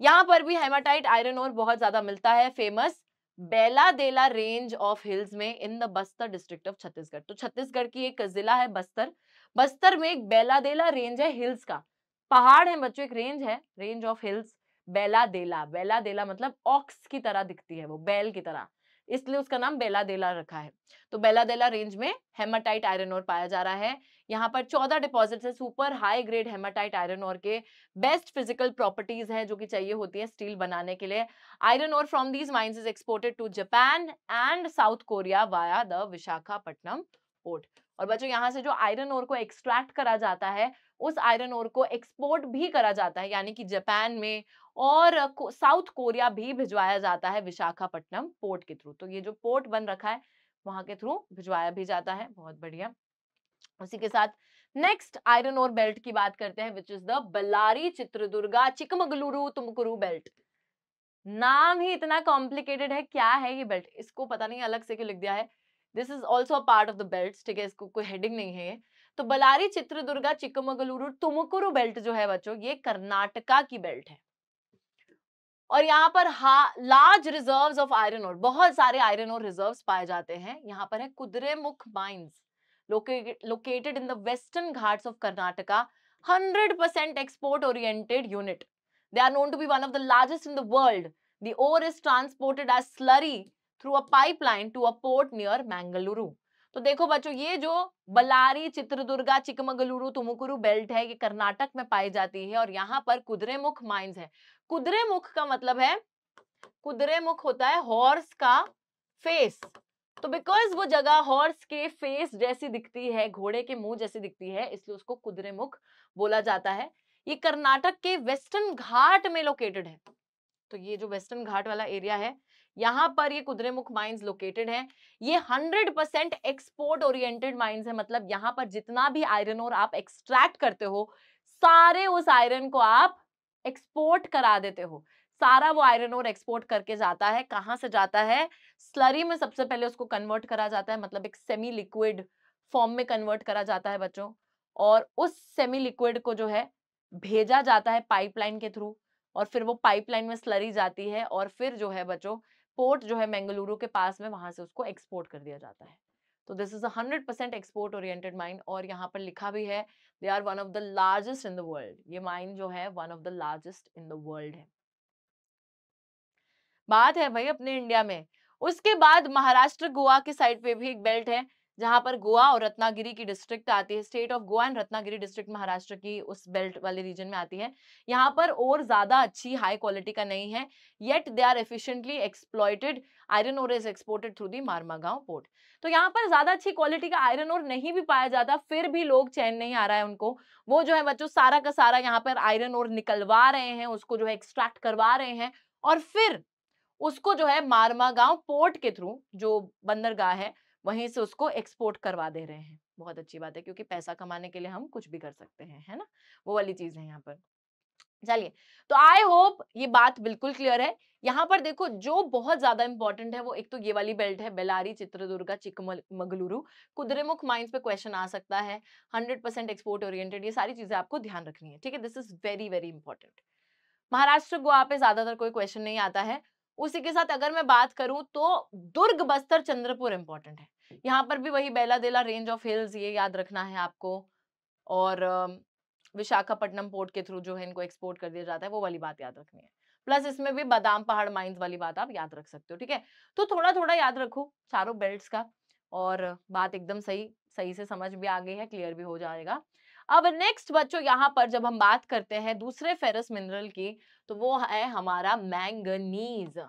यहाँ पर भी हेमाटाइट आयरन ओर बहुत ज्यादा मिलता है, फेमस बेलादेला रेंज ऑफ हिल्स में in the Bastar district of Chhattisgarh. तो छत्तीसगढ़ की एक जिला है बस्तर, बस्तर में एक बेलादेला रेंज है हिल्स का, पहाड़ है बच्चों, एक रेंज है, रेंज ऑफ हिल्स बेलादेला, बेलादेला मतलब ऑक्स की तरह दिखती है वो, बैल की तरह, इसलिए उसका नाम बेलादेला रखा है। तो बेलादेला रेंज में हेमाटाइट आयरन ओर पाया जा रहा है। यहाँ पर 14 डिपॉजिट्स है super high grade hematite iron ore के। बेस्ट फिजिकल प्रॉपर्टीज हैं जो कि चाहिए होती है स्टील बनाने के लिए। Iron ore from these mines is exported to Japan and South Korea via the Visakhapatnam port. और बच्चों यहाँ से जो आयरन ओर को एक्सट्रैक्ट करा जाता है उस आयरन ओर को एक्सपोर्ट भी करा जाता है, यानी कि जापान में और साउथ कोरिया भी भिजवाया जाता है विशाखापट्टनम पोर्ट के थ्रू। तो ये जो पोर्ट बन रखा है वहां के थ्रू भिजवाया भी जाता है। बहुत बढ़िया। उसी के साथ नेक्स्ट आयरन ओर बेल्ट की बात करते हैं which is the Ballari Chitradurga Chikkamagaluru Tumakuru belt. नाम ही इतना कॉम्प्लिकेटेड है, क्या है ये बेल्ट, इसको पता नहीं अलग से क्यों लिख दिया है। This is also a part of the belt, ठीक है, इसको कोई हेडिंग नहीं है ये। तो बल्लारी चित्रदुर्गा चिकमगलुरु तुमकुरु बेल्ट जो है बच्चों ये कर्नाटका की बेल्ट है। और यहाँ पर large reserves of iron ore, बहुत सारे आयरन ओर रिजर्व्स पाए जाते हैं। यहाँ पर है Kudremukh mines located in the western Ghats of Karnataka, 100% export oriented unit. They are known to be one of the largest in the world. The ore is transported as slurry through a pipeline to a port near Mangaluru. तो देखो बच्चों ये जो Ballari Chitradurga Chikkamagaluru Tumakuru belt है ये कर्नाटक में पाई जाती है और यहाँ पर कुद्रेमुख माइंस है। कुद्रेमुख का मतलब है, कुद्रेमुख होता है हॉर्स का फेस, तो बिकॉज वो जगह हॉर्स के फेस जैसी दिखती है, घोड़े के मुंह जैसी दिखती है, इसलिए उसको कुद्रेमुख बोला जाता है। ये कर्नाटक के वेस्टर्न घाट में लोकेटेड है। तो ये जो वेस्टर्न घाट वाला एरिया है यहाँ पर ये कुद्रेमुख माइंस लोकेटेड है। ये 100% एक्सपोर्ट ओरिएंटेड माइंस है, मतलब यहाँ पर जितना भी आयरन और आप एक्सट्रैक्ट करते हो सारे उस आयरन को आप एक्सपोर्ट करा देते हो। सारा वो आयरन और एक्सपोर्ट करके जाता है। कहाँ से जाता है? स्लरी में सबसे पहले उसको कन्वर्ट करा जाता है, मतलब एक सेमी लिक्विड फॉर्म में कन्वर्ट करा जाता है बच्चों, और उस सेमी लिक्विड को जो है भेजा जाता है पाइपलाइन के थ्रू, और फिर वो पाइपलाइन में स्लरी जाती है और फिर जो है बच्चों पोर्ट जो है बेंगलुरु के पास में, वहां से उसको एक्सपोर्ट कर दिया जाता है। तो this is 100% export oriented mine, और यहाँ पर लिखा भी है they are one of the largest in the world. ये माइन जो है one of the largest in the world है। बात है भाई अपने इंडिया में। उसके बाद महाराष्ट्र गोवा के साइड पे भी एक बेल्ट है जहां पर गोवा और रत्नागिरी की डिस्ट्रिक्ट आती है। State of Goa and Ratnagiri district Maharashtra की उस बेल्ट वाले रीजन में आती है। यहाँ पर और ज्यादा अच्छी हाई क्वालिटी का नहीं है, yet they are efficiently exploited. Iron ore is exported through the Marmagao port. तो यहाँ पर ज्यादा अच्छी क्वालिटी का आयरन ओर नहीं भी पाया जाता, फिर भी लोग चैन नहीं आ रहा है उनको। वो जो है बच्चों सारा का सारा यहाँ पर आयरन ओर निकलवा रहे हैं, उसको जो है एक्सट्रैक्ट करवा रहे हैं, और फिर उसको जो है मारमागांव पोर्ट के थ्रू जो बंदरगाह है वहीं से उसको एक्सपोर्ट करवा दे रहे हैं। बहुत अच्छी बात है, क्योंकि पैसा कमाने के लिए हम कुछ भी कर सकते हैं, है ना, वो वाली चीज है यहाँ पर। चलिए, तो आई होप ये बात बिल्कुल क्लियर है। यहाँ पर देखो जो बहुत ज्यादा इंपॉर्टेंट है वो एक तो ये वाली बेल्ट है बेलारी चित्रदुर्गा चिकमगलुरु। कुद्रेमुख माइंस पे क्वेश्चन आ सकता है, 100% एक्सपोर्ट ओरिएंटेड, ये सारी चीजें आपको ध्यान रखनी है, ठीक है, this is very very important. Maharashtra Goa पे ज्यादातर कोई क्वेश्चन नहीं आता है। उसी के साथ अगर मैं बात करूं तो दुर्ग बस्तर चंद्रपुर इंपॉर्टेंट है। यहाँ पर भी वही बेलादेला रेंज ऑफ हिल्स, ये याद रखना है आपको, और विशाखापट्टनम पोर्ट के थ्रू जो है इनको एक्सपोर्ट कर दिया जाता है, वो वाली बात याद रखनी है। प्लस इसमें भी बादाम पहाड़ माइंस वाली बात आप याद रख सकते हो, ठीक है। तो थोड़ा थोड़ा याद रखो चारों बेल्ट्स का, और बात एकदम सही सही से समझ भी आ गई है, क्लियर भी हो जाएगा। अब नेक्स्ट बच्चों यहाँ पर जब हम बात करते हैं दूसरे फेरस मिनरल की, तो वो है हमारा मैंगनीज।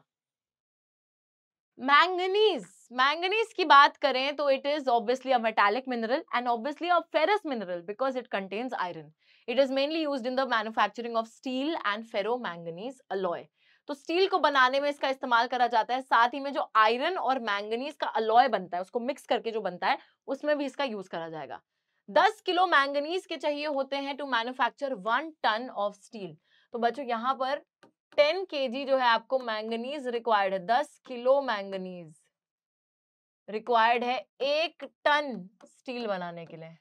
मैंगनीज, मैंगनीज की बात करें तो it is obviously a metallic mineral and obviously a ferrous mineral because it contains iron. It is mainly used in the manufacturing of steel and ferro manganese alloy. तो steel को बनाने में इसका इस्तेमाल करा जाता है, साथ ही में जो आयरन और मैंगनीज का अलॉय बनता है उसको मिक्स करके जो बनता है उसमें भी इसका यूज करा जाएगा। 10 किलो मैंगनीज के चाहिए होते हैं to manufacture 1 ton of steel. तो बच्चों यहाँ पर 10 kg जो है आपको मैंगनीज रिक्वायर्ड है, 10 किलो मैंगनीज रिक्वायर्ड है 1 टन स्टील बनाने के लिए।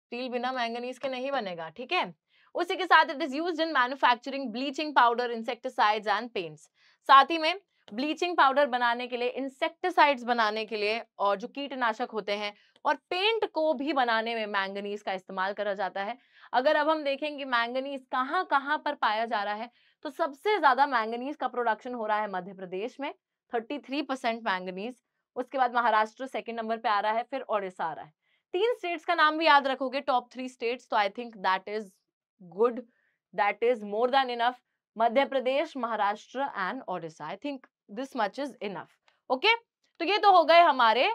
स्टील बिना मैंगनीज के नहीं बनेगा, ठीक है। उसी के साथ it is used in manufacturing bleaching powder, insecticides and paints. साथ ही में ब्लीचिंग पाउडर बनाने के लिए, इंसेक्टिसाइड्स बनाने के लिए, और जो कीटनाशक होते हैं, और पेंट को भी बनाने में मैंगनीज का इस्तेमाल करा जाता है। अगर अब हम देखेंगे मैंगनीज कहाँ कहाँ पर पाया जा रहा है, तो सबसे ज्यादा मैंगनीज का प्रोडक्शन हो रहा है मध्य प्रदेश में, 33% मैंगनीज। उसके बाद महाराष्ट्र सेकंड नंबर पे आ रहा है, फिर ओडिशा आ रहा है। 3 स्टेट्स का नाम भी याद रखोगे, टॉप 3 स्टेट्स, तो I think that is good, that is more than enough. Madhya Pradesh, Maharashtra and Odisha, I think this much is enough. Okay, तो ये तो हो गए हमारे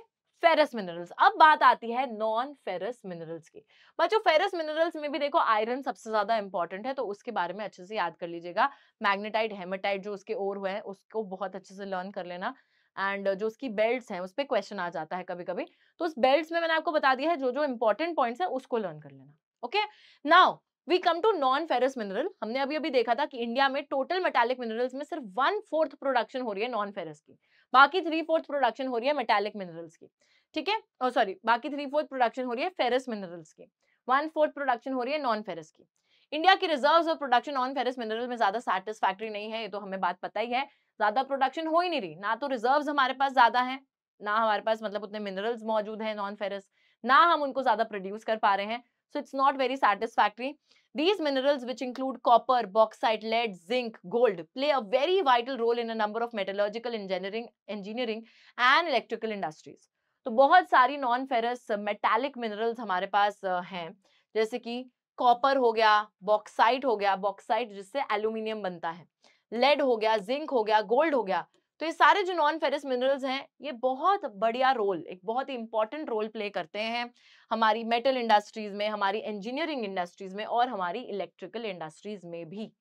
फेरस मिनरल्स। अब बात आती है नॉन फेरस मिनरल्स की। बच्चों फेरस मिनरल्स में भी देखो आयरन सबसे ज्यादा इंपॉर्टेंट है, तो उसके बारे में अच्छे से याद कर लीजिएगा। मैग्नेटाइट, हेमेटाइट जो उसके ओर हुए हैं उसको बहुत अच्छे से लर्न कर लेना। एंड जो उसकी बेल्ट्स हैं उस पर क्वेश्चन आ जाता है कभी कभी, तो उस बेल्ट्स में मैंने आपको बता दिया है जो जो इंपॉर्टेंट पॉइंट्स है उसको लर्न कर लेना। Okay, now we come to non ferrous mineral. हमने अभी अभी देखा था कि इंडिया में टोटल मेटालिक मिनरल्स में सिर्फ 1/4 प्रोडक्शन हो रही है नॉन फेरस की, बाकी 3/4 प्रोडक्शन हो रही है मेटालिक मिनरल्स की। ठीक है, और सॉरी बाकी 3/4 प्रोडक्शन हो रही है फेरस मिनरल्स की, 1/4 प्रोडक्शन हो रही है नॉन फेरस की। इंडिया की रिजर्व्स और प्रोडक्शन नॉन फेरस मिनरल में ज्यादा सेटिस्फैक्टरी नहीं है, ये तो हमें बात पता ही है। ज्यादा प्रोडक्शन हो ही नहीं रही, ना तो रिजर्व्स हमारे पास ज्यादा है, ना हमारे पास मतलब उतने मिनरल्स मौजूद हैं नॉन फेरस, ना हम उनको ज्यादा प्रोड्यूस कर पा रहे हैं। So it's not very satisfactory. These minerals, which include copper, bauxite, lead, zinc, gold, play a very vital role in a number of metallurgical engineering and electrical industries. तो बहुत सारी नॉन फेरस मेटालिक मिनरल्स हमारे पास हैं, जैसे कि copper हो गया, bauxite हो गया, बॉक्साइट जिससे एल्यूमिनियम बनता है, लेड हो गया, जिंक हो गया, गोल्ड हो गया। तो ये सारे जो नॉन फेरस मिनरल्स हैं ये बहुत बढ़िया रोल, एक बहुत ही इंपॉर्टेंट रोल प्ले करते हैं हमारी मेटल इंडस्ट्रीज में, हमारी इंजीनियरिंग इंडस्ट्रीज में और हमारी इलेक्ट्रिकल इंडस्ट्रीज में भी।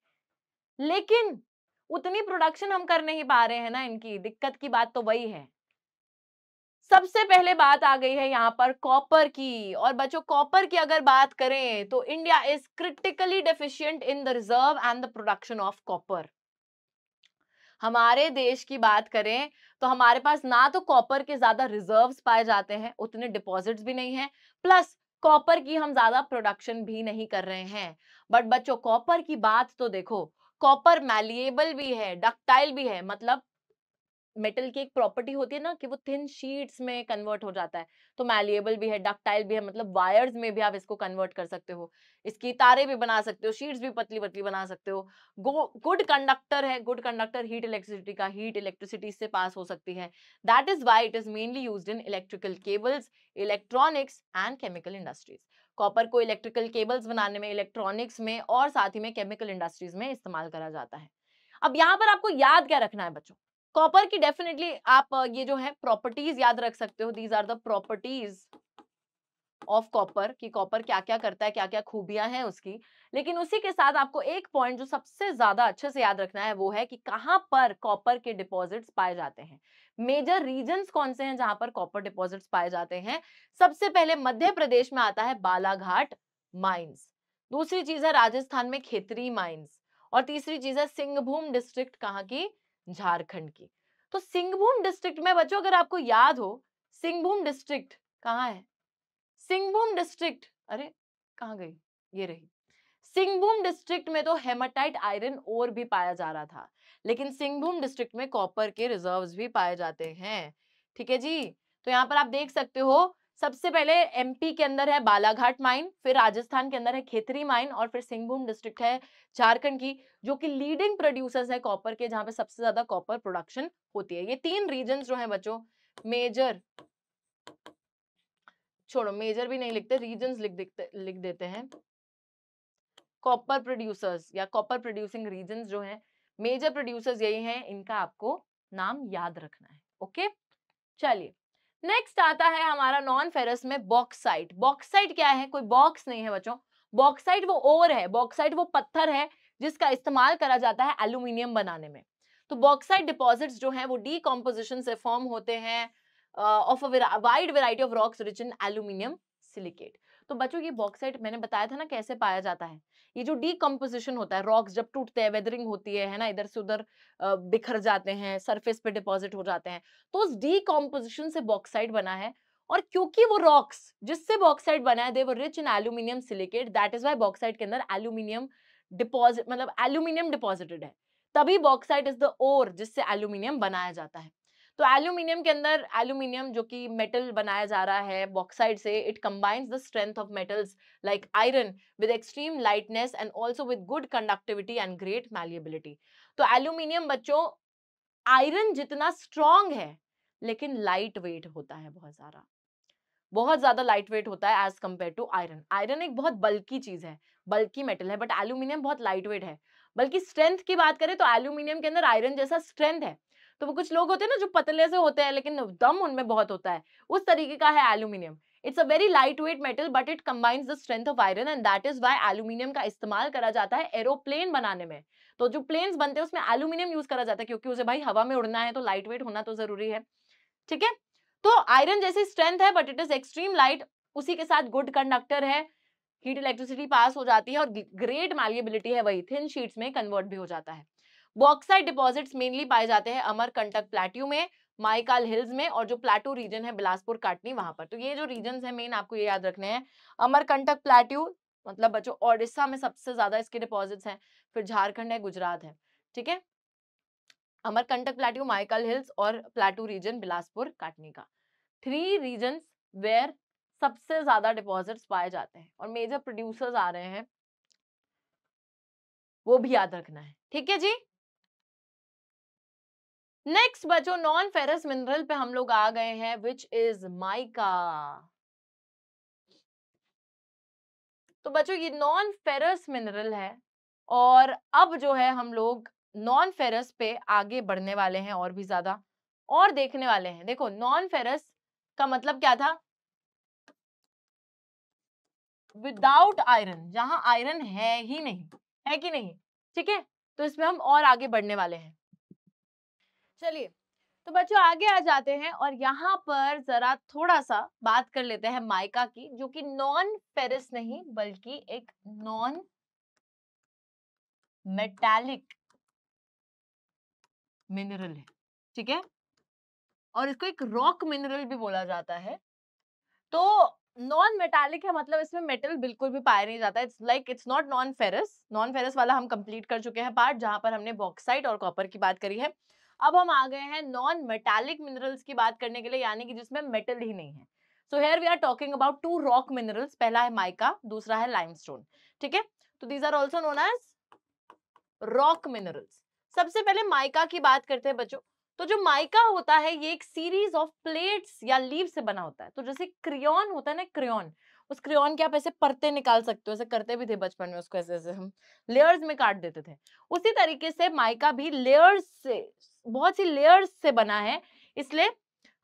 लेकिन उतनी प्रोडक्शन हम कर नहीं पा रहे हैं ना, इनकी दिक्कत की बात तो वही है। सबसे पहले बात आ गई है यहाँ पर कॉपर की, और बच्चों कॉपर की अगर बात करें तो India is critically deficient in the reserve and the production of copper. हमारे देश की बात करें तो हमारे पास ना तो कॉपर के ज्यादा रिजर्व्स पाए जाते हैं, उतने डिपॉजिट्स भी नहीं है, प्लस कॉपर की हम ज्यादा प्रोडक्शन भी नहीं कर रहे हैं। बट बच्चों कॉपर की बात तो देखो, कॉपर मैलिएबल भी है, डक्टाइल भी है, मतलब मेटल की एक प्रॉपर्टी होती है ना कि वो थिन शीट्स में कन्वर्ट हो जाता है, तो मैलिएबल भी है, डक्टाइल भी है, मतलब वायर्स में भी आप इसको कन्वर्ट कर सकते हो, इसकी तारे भी बना सकते हो, शीट्स भी पतली पतली बना सकते हो। गुड कंडक्टर है, गुड कंडक्टर हीट इलेक्ट्रिसिटी का, हीट इलेक्ट्रिसिटी से पास हो सकती है। That is why it is mainly used in electrical cables, electronics and chemical industries. Copper को इलेक्ट्रिकल केबल्स बनाने में, इलेक्ट्रॉनिक्स में और साथ ही में केमिकल इंडस्ट्रीज में इस्तेमाल करा जाता है। अब यहाँ पर आपको याद क्या रखना है बच्चों, कॉपर की डेफिनेटली आप ये जो है प्रॉपर्टीज याद रख सकते हो, these are the properties of copper, कि कॉपर क्या क्या करता है, क्या क्या खूबियां हैं उसकी। लेकिन उसी के साथ आपको एक पॉइंट जो सबसे ज्यादा अच्छे से याद रखना है वो है कि कहां पर कॉपर के डिपॉजिट्स पाए जाते हैं, मेजर रीजन्स कौन से हैं जहां पर कॉपर डिपॉजिट्स पाए जाते हैं। सबसे पहले मध्य प्रदेश में आता है बालाघाट माइंस, दूसरी चीज है राजस्थान में खेतरी माइंस, और तीसरी चीज है सिंहभूम डिस्ट्रिक्ट, कहाँ की, झारखंड की। तो सिंहभूम डिस्ट्रिक्ट में बच्चों अगर आपको याद हो, सिंहभूम डिस्ट्रिक्ट कहाँ है, सिंहभूम डिस्ट्रिक्ट, अरे कहाँ गई, ये रही। सिंहभूम डिस्ट्रिक्ट में तो हेमाटाइट आयरन ओर भी पाया जा रहा था, लेकिन सिंहभूम डिस्ट्रिक्ट में कॉपर के रिजर्व्स भी पाए जाते हैं। ठीक है जी, तो यहाँ पर आप देख सकते हो सबसे पहले एमपी के अंदर है बालाघाट माइन, फिर राजस्थान के अंदर है खेतरी माइन, और फिर सिंहभूम डिस्ट्रिक्ट है झारखंड की, जो कि लीडिंग प्रोड्यूसर्स है कॉपर के, जहां पे सबसे ज्यादा कॉपर प्रोडक्शन होती है। ये 3 रीजन जो है बच्चों, मेजर, छोड़ो मेजर भी नहीं लिखते, रीजन्स लिख देते हैं। कॉपर प्रोड्यूसर्स या कॉपर प्रोड्यूसिंग रीजन्स जो हैं, मेजर प्रोड्यूसर्स यही हैं, इनका आपको नाम याद रखना है। ओके, चलिए नेक्स्ट आता है हमारा नॉन फेरस में बॉक्साइट। बॉक्साइट क्या है, कोई बॉक्स नहीं है बच्चों, बॉक्साइट वो ओर है, बॉक्साइट वो पत्थर है जिसका इस्तेमाल करा जाता है एल्यूमिनियम बनाने में। तो बॉक्साइट डिपॉजिट्स जो हैं वो डीकम्पोजिशन से फॉर्म होते हैं of a wide variety of rocks rich in aluminium silicate. तो बच्चों ये बॉक्साइट मैंने बताया था ना कैसे पाया जाता है, ये जो डीकम्पोजिशन होता है, रॉक्स जब टूटते हैं, वेदरिंग होती है ना, इधर से उधर बिखर जाते हैं, सरफेस पे डिपॉजिट हो जाते हैं, तो उस डीकम्पोजिशन से बॉक्साइट बना है। और क्योंकि वो रॉक्स जिससे बॉक्साइट बना है they were rich in aluminium silicate, that is why bauxite के अंदर एल्यूमिनियम डिपॉजिट, मतलब एल्यूमिनियम डिपॉजिटेड है। तभी बॉक्साइट इज द ओर जिससे एल्यूमिनियम बनाया जाता है। तो एल्यूमिनियम के अंदर, एल्यूमिनियम जो कि मेटल बनाया जा रहा है बॉक्साइट से, it combines the strength of metals like iron with extreme lightness and also with good conductivity and great malleability. तो एल्यूमिनियम बच्चों आयरन जितना स्ट्रॉन्ग है लेकिन लाइट वेट होता है, बहुत ज्यादा लाइट वेट होता है as compare to iron. Iron एक बहुत बल्की चीज है, बल्की मेटल है, बट एल्यूमिनियम बहुत लाइट वेट है। बल्कि स्ट्रेंथ की बात करें तो एल्यूमिनियम के अंदर आयरन जैसा स्ट्रेंथ है। तो वो कुछ लोग होते हैं ना जो पतले से होते हैं लेकिन दम उनमें बहुत होता है, उस तरीके का है aluminium. It's a very light weight metal but it combines the strength of iron and that is why aluminium का इस्तेमाल करा जाता है एरोप्लेन बनाने में। तो जो प्लेन्स बनते हैं उसमें एल्यूमिनियम यूज करा जाता है क्योंकि उसे भाई हवा में उड़ना है तो लाइट वेट होना तो जरूरी है। ठीक है, तो आयरन जैसी स्ट्रेंथ है but it is extreme light, उसी के साथ गुड कंडक्टर है, हीट इलेक्ट्रिसिटी पास हो जाती है और ग्रेट मैलिएबिलिटी है, वही थिन शीट्स में कन्वर्ट भी हो जाता है। बॉक्साइट डिपॉजिट्स मेनली पाए जाते हैं अमरकंटक प्लेट्यू में, माइकाल हिल्स में और जो प्लेटू रीजन है बिलासपुर काटनी वहां पर। तो ये जो रीजन है मेन आपको ये याद रखने हैं। अमरकंटक प्लेट्यू मतलब बच्चों ओडिशा में सबसे ज्यादा इसके डिपॉजिट्स हैं, फिर झारखंड है, गुजरात है। ठीक है, अमरकंटक प्लेट्यू, माइकल हिल्स और प्लेटू रीजन बिलासपुर काटनी का, 3 रीजन्स वेयर सबसे ज्यादा डिपॉजिट्स पाए जाते हैं और मेजर प्रोड्यूसर्स आ रहे हैं, वो भी याद रखना है। ठीक है जी। नेक्स्ट बच्चों नॉन फेरस मिनरल पे हम लोग आ गए हैं विच इज माइका। तो बच्चों ये नॉन फेरस मिनरल है और अब जो है हम लोग नॉन फेरस पे आगे बढ़ने वाले हैं और भी ज्यादा और देखने वाले हैं। देखो नॉन फेरस का मतलब क्या था, विदाउट आयरन, जहां आयरन है ही नहीं, है कि नहीं। ठीक है, तो इसमें हम और आगे बढ़ने वाले हैं। चलिए तो बच्चों आगे आ जाते हैं और यहाँ पर जरा थोड़ा सा बात कर लेते हैं माइका की, जो कि नॉन फेरस नहीं बल्कि एक नॉन मेटालिक मिनरल है। ठीक है, और इसको एक रॉक मिनरल भी बोला जाता है। तो नॉन मेटालिक है मतलब इसमें मेटल बिल्कुल भी पाया नहीं जाता। It's like it's not non ferrous. Non ferrous वाला हम कंप्लीट कर चुके हैं पार्ट, जहां पर हमने बॉक्साइट और कॉपर की बात करी है। अब हम आ गए हैं नॉन मेटालिक मिनरल्स की बात करने के लिए, यानी कि जिसमें मेटल ही नहीं है। So here we are talking about 2 rock minerals, पहला है माइका, दूसरा है लाइमस्टोन। ठीक है, तो these are also known as rock minerals. सबसे पहले माइका की बात करते हैं बच्चों। तो जो माइका होता है ये एक सीरीज ऑफ प्लेट्स या लीव से बना होता है। तो जैसे क्रेयॉन होता है ना, क्रेयॉन, उस क्रेयॉन के आप ऐसे परते निकाल सकते हो, ऐसे करते भी थे बचपन में, उसको ऐसे ऐसे हम लेयर्स में काट देते थे। उसी तरीके से माइका भी लेयर्स से, बहुत सी लेयर्स से बना है। इसलिए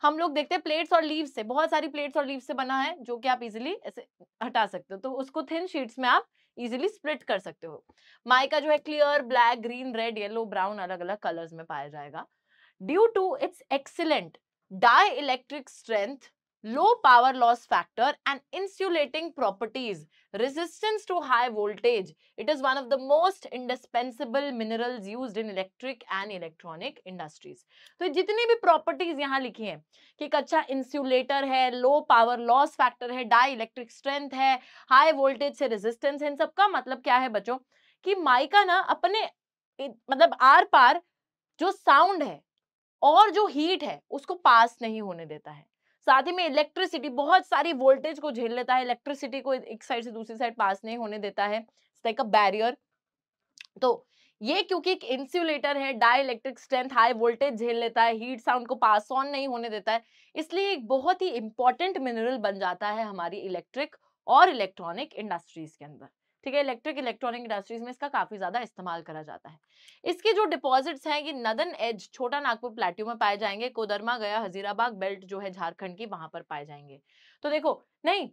हम लोग देखते हैं प्लेट्स और लीव से, बहुत सारी प्लेट्स और लीव से बना है जो कि आप इजिली ऐसे हटा सकते हो। तो उसको थिन शीट्स में आप इजिली स्प्लिट कर सकते हो। माइका जो है clear, black, green, red, yellow, brown अलग अलग कलर्स में पाया जाएगा। Due to its excellent dielectric strength, low power loss factor and insulating properties, resistance to high voltage, it is one of the most indispensable minerals used in electric and electronic industries. तो जितनी भी properties यहाँ लिखी हैं कि एक अच्छा insulator है, लो पावर लॉस फैक्टर है, डाई इलेक्ट्रिक स्ट्रेंथ है, हाई वोल्टेज से रेजिस्टेंस है, इन सबका मतलब क्या है बच्चों कि माइका ना अपने मतलब आर पार जो साउंड है और जो हीट है उसको पास नहीं होने देता है। साथ ही में इलेक्ट्रिसिटी, बहुत सारी वोल्टेज को झेल लेता है, इलेक्ट्रिसिटी को एक साइड से दूसरी साइड पास नहीं होने देता है, इट्स लाइक अ बैरियर। तो ये क्योंकि एक इंसुलेटर है, dielectric strength, high voltage झेल लेता है, हीट साउंड को पास ऑन नहीं होने देता है, इसलिए एक बहुत ही इंपॉर्टेंट मिनरल बन जाता है हमारी इलेक्ट्रिक और इलेक्ट्रॉनिक इंडस्ट्रीज के अंदर। ठीक है, इलेक्ट्रिक इलेक्ट्रॉनिक इंडस्ट्रीज में इसका काफी ज्यादा इस्तेमाल करा जाता है। इसके जो डिपॉजिट्स हैं ये नदन एज, छोटा नागपुर प्लेट्यू में पाए जाएंगे, कोदरमा गया हजीराबाग बेल्ट जो है झारखंड की, वहां पर पाए जाएंगे। तो देखो नहीं,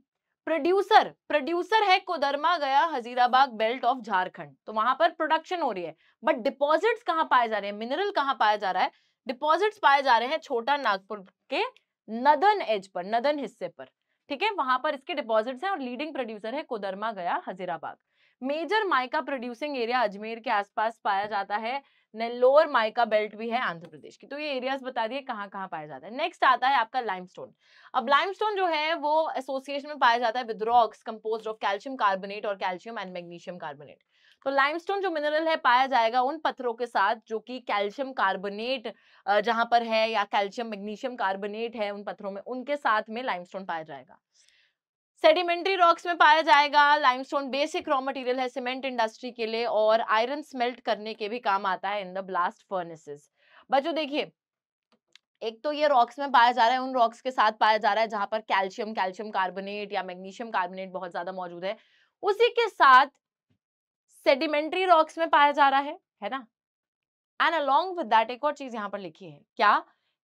प्रोड्यूसर प्रोड्यूसर है कोदरमा गया हजीराबाग बेल्ट ऑफ झारखंड, तो वहां पर प्रोडक्शन हो रही है। बट डिपॉजिट्स कहाँ पाए जा रहे हैं, मिनरल कहाँ पाया जा रहा है, डिपॉजिट्स पाए जा रहे हैं छोटा नागपुर के नदन एज पर, नदन हिस्से पर। ठीक है, वहां पर इसके डिपॉजिट्स हैं और लीडिंग प्रोड्यूसर है Koderma Gaya Hazaribagh. Major mica producing area Ajmer के आसपास पाया जाता है, नेल्लोर माइका बेल्ट भी है आंध्र प्रदेश की। तो ये एरियाज बता दिए कहाँ कहाँ पाया जाता है। नेक्स्ट आता है आपका लाइमस्टोन। अब लाइमस्टोन जो है वो एसोसिएशन में पाया जाता है with rocks composed of calcium carbonate और कैल्शियम एंड मैग्नीशियम कार्बोनेट। तो लाइमस्टोन जो मिनरल है पाया जाएगा उन पत्थरों के साथ जो कि कैल्शियम कार्बोनेट जहां पर है, या कैल्शियम मैग्नीशियम कार्बोनेट है उन पत्थरों में, उनके साथ में लाइमस्टोन पाया जाएगा। सेडिमेंट्री रॉक्स में पाया जाएगा लाइमस्टोन। बेसिक रॉ मटेरियल है सीमेंट इंडस्ट्री के लिए और आयरन स्मेल्ट करने के भी काम आता है इन द ब्लास्ट फर्नेसेस। बच्चों देखिए, एक तो ये रॉक्स में पाया जा रहा है, उन रॉक्स के साथ पाया जा रहा है जहां पर कैल्शियम कार्बोनेट या मैग्नीशियम कार्बोनेट बहुत ज्यादा मौजूद है। उसी के साथ सेडिमेंट्री रॉक्स में पाया जा रहा है ना। एंड अलोंग विद दैट एक और चीज यहाँ पर लिखी है क्या,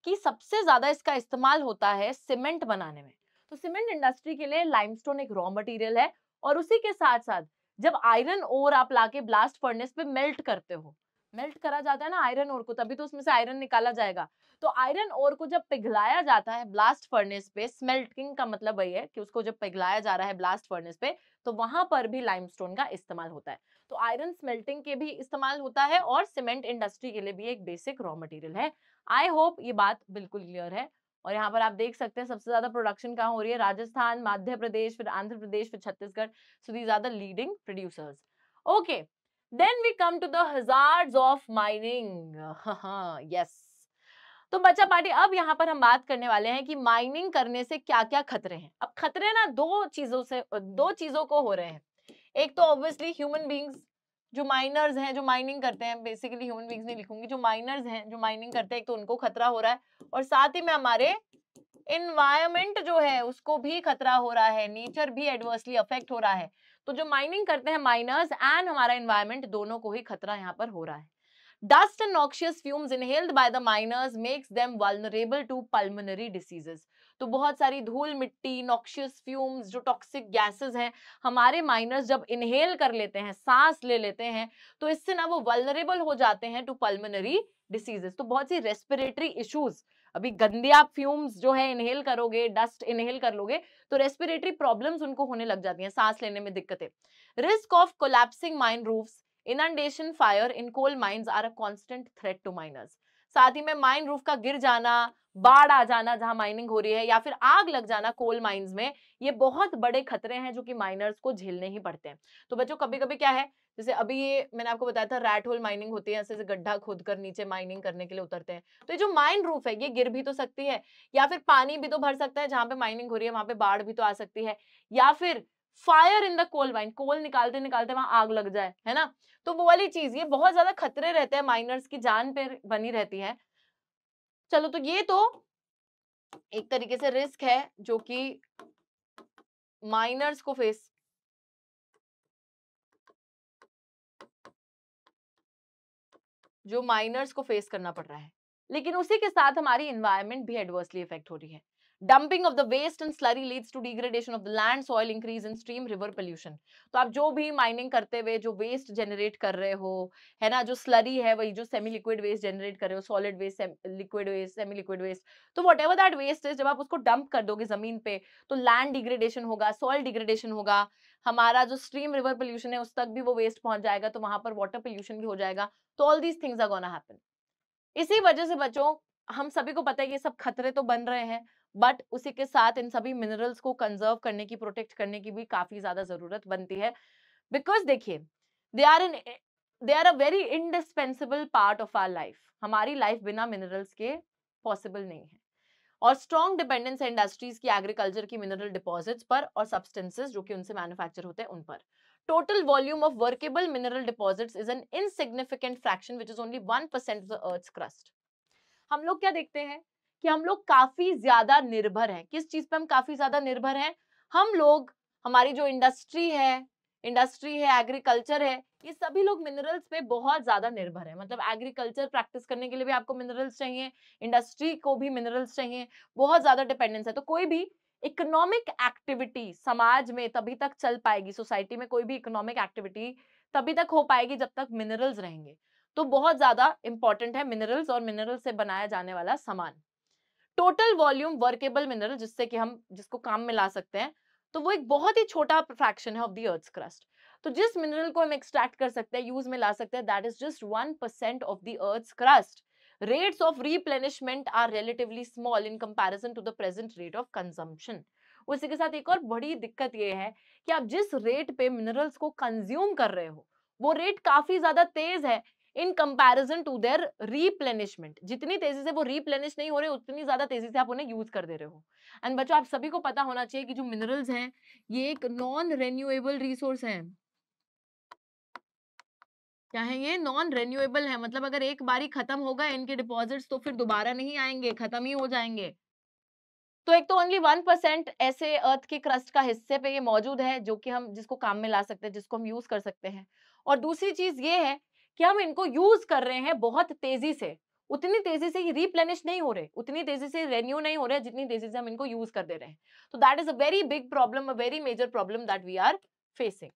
कि सबसे ज्यादा इसका इस्तेमाल होता है सीमेंट बनाने में। तो सीमेंट इंडस्ट्री के लिए लाइमस्टोन एक रॉ मटेरियल है, और उसी के साथ साथ जब आयरन ओर आप लाके ब्लास्ट फर्नेस पे मेल्ट करते हो, मेल्ट करा जाता है ना आयरन ओर को, तभी तो उसमें से आयरन निकाला जाएगा। तो आयरन ओर को जब पिघलाया जाता है ब्लास्ट फर्नेस पे, स्मेल्टिंग का मतलब वही है कि उसको जब पिघलाया जा रहा है ब्लास्ट फर्नेस पे, तो वहां पर भी लाइमस्टोन का इस्तेमाल होता है। तो आयरन स्मेल्टिंग के भी इस्तेमाल होता है और सीमेंट इंडस्ट्री के लिए भी एक बेसिक रॉ मटेरियल है। आई होप ये बात बिल्कुल क्लियर है। और यहाँ पर आप देख सकते हैं सबसे ज्यादा प्रोडक्शन कहाँ हो रही है, राजस्थान, मध्य प्रदेश, फिर आंध्र प्रदेश, फिर Chhattisgarh. So these are the leading producers. Okay, then we come to the hazards of mining. Yes, तो बच्चा पार्टी अब यहाँ पर हम बात करने वाले हैं कि माइनिंग करने से क्या क्या खतरे हैं। अब खतरे ना दो चीजों को हो रहे हैं। एक तो ऑब्वियसली ह्यूमन बींग्स जो माइनर्स हैं, जो माइनिंग करते हैं, बेसिकली ह्यूमन बींग्स नहीं लिखूंगी, जो माइनर्स हैं जो माइनिंग करते हैं, एक तो उनको खतरा हो रहा है, और साथ ही में हमारे इन्वायरमेंट जो है उसको भी खतरा हो रहा है, नेचर भी एडवर्सली अफेक्ट हो रहा है। तो जो माइनिंग करते हैं माइनर्स एंड हमारा इन्वायरमेंट, दोनों को ही खतरा यहाँ पर हो रहा है। Dust and noxious fumes inhaled by the miners makes them vulnerable to pulmonary diseases. तो बहुत सारी धूल मिट्टी, नॉक्शियस फ्यूम्स, जो टॉक्सिक गैसेस हैं, हमारे माइनर्स जब इनहेल कर लेते हैं, सांस ले लेते हैं, तो इससे ना वो वल्नरेबल हो जाते हैं टू पल्मोनरी डिसीजेस। तो बहुत सी रेस्पिरेटरी इश्यूज, अभी गंदे आप फ्यूम्स जो है इनहेल करोगे, डस्ट इनहेल कर लोगे, तो रेस्पिरेटरी प्रॉब्लम्स उनको होने लग जाती हैं, सांस लेने में दिक्कतें। Risk of collapsing mine roofs, inundation, fire in coal mines are a constant threat to miners. साथ ही में माइन रूफ का गिर जाना, बाढ़ आ जाना जहां माइनिंग हो रही है, या फिर आग लग जाना कोल माइंस में, ये बहुत बड़े खतरे हैं जो कि माइनर्स को झेलने ही पड़ते हैं। तो बच्चों कभी कभी क्या है, जैसे अभी ये मैंने आपको बताया था रैट होल माइनिंग होती है, ऐसे गड्ढा खोद कर नीचे माइनिंग करने के लिए उतरते हैं। तो ये जो माइन रूफ है ये गिर भी तो सकती है, या फिर पानी भी तो भर सकता है, जहां पे माइनिंग हो रही है वहां पे बाढ़ भी तो आ सकती है, या फिर fire in the coal mine, coal निकालते निकालते वहां आग लग जाए, है ना। तो वो वाली चीज, ये बहुत ज्यादा खतरे रहते हैं, माइनर्स की जान पे बनी रहती है। चलो, तो ये तो एक तरीके से रिस्क है जो कि माइनर्स को फेस करना पड़ रहा है। लेकिन उसी के साथ हमारी एनवायरनमेंट भी एडवर्सली इफेक्ट हो रही है। Dumping of the waste and slurry leads to degradation of the land soil, increase in stream river pollution. तो आप जो भी माइनिंग करते हुए जो वेस्ट जनरेट कर रहे हो, है ना, जो स्लरी है वही जो सेमी लिक्विड वेस्ट जनरेट कर रहे हो, solid waste, liquid waste, semi liquid waste, तो whatever that waste is, जब आप उसको डंप कर दोगे जमीन पे, तो लैंड डिग्रेडेशन होगा, सॉइल डिग्रेडेशन होगा, हमारा जो स्ट्रीम रिवर पोल्यूशन है उस तक भी वो वेस्ट पहुंच जाएगा, तो वहां पर वाटर पोल्यूशन भी हो जाएगा। तो all these things are gonna happen. इसी वजह से बच्चों, हम सभी को पता है कि ये सब खतरे तो बन रहे हैं, बट उसी के साथ इन सभी मिनरल्स को कंजर्व करने की, प्रोटेक्ट करने की भी काफी ज्यादा जरूरत बनती है। बिकॉज देखिए, they are a very indispensable part of our life. हमारी लाइफ बिना मिनरल्स के पॉसिबल नहीं है। और स्ट्रॉन्ग डिपेंडेंस है इंडस्ट्रीज की, एग्रीकल्चर की, मिनरल डिपॉजिट्स पर और सब्सटेंसेस जो कि उनसे मैन्युफैक्चर होते हैं उन पर। Total volume of workable mineral deposits is an insignificant fraction which is only 1% of the earth's crust. हम लोग क्या देखते हैं कि हम लोग काफी ज्यादा निर्भर हैं। किस चीज पे हम काफी ज्यादा निर्भर हैं? हम लोग, हमारी जो इंडस्ट्री है, एग्रीकल्चर है, ये सभी लोग मिनरल्स पे बहुत ज्यादा निर्भर है। मतलब एग्रीकल्चर प्रैक्टिस करने के लिए भी आपको मिनरल्स चाहिए, इंडस्ट्री को भी मिनरल्स चाहिए, बहुत ज्यादा डिपेंडेंस है। तो कोई भी इकोनॉमिक एक्टिविटी समाज में तभी तक चल पाएगी, सोसाइटी में कोई भी इकोनॉमिक एक्टिविटी तभी तक हो पाएगी जब तक मिनरल्स रहेंगे। तो बहुत ज्यादा इंपॉर्टेंट है मिनरल्स और मिनरल से बनाया जाने वाला सामान। टोटल वॉल्यूम वर्केबल मिनरल, जिससे कि हम जिसको काम में ला सकते हैं, तो वो एक बहुत ही छोटा फ्रैक्शन है ऑफ द अर्थ्स क्रस्ट। तो जिस मिनरल को हम एक्सट्रैक्ट कर सकते हैं, यूज में ला सकते हैं, that is just 1% of the earth's crust. Rates of replenishment are relatively small in comparison to the present rate of consumption. उसी के साथ एक और बड़ी दिक्कत ये है कि आप जिस रेट पे मिनरल्स को कंज्यूम कर रहे हो, वो रेट काफी ज्यादा तेज है इन कंपैरिजन टू देयर रीप्लेनिशमेंट। जितनी तेजी से वो रीप्लेनिश नहीं हो रहे उतनी ज्यादा तेजी से आप उन्हें यूज कर दे रहे हो। एंड बच्चों आप सभी को पता होना चाहिए कि जो मिनरल्स हैं ये एक नॉन रेन्यूएबल रिसोर्स है। क्या है ये? नॉन रेन्यूएबल है, मतलब अगर एक बारी खत्म हो गए इनके डिपॉजिट्स तो फिर दोबारा नहीं आएंगे, खत्म ही हो जाएंगे। तो एक तो ओनली 1% ऐसे अर्थ के क्रस्ट का हिस्से पे ये मौजूद है जो कि हम जिसको काम में ला सकते हैं, जिसको हम यूज कर सकते हैं। और दूसरी चीज ये है कि हम इनको यूज कर रहे हैं बहुत तेजी से, उतनी तेजी से ये रिप्लेनिश नहीं हो रहे, उतनी तेजी से रेन्यू नहीं हो रहे जितनी तेजी से हम इनको यूज कर दे रहे हैं। तो that is a very big problem, a very major problem that we are facing.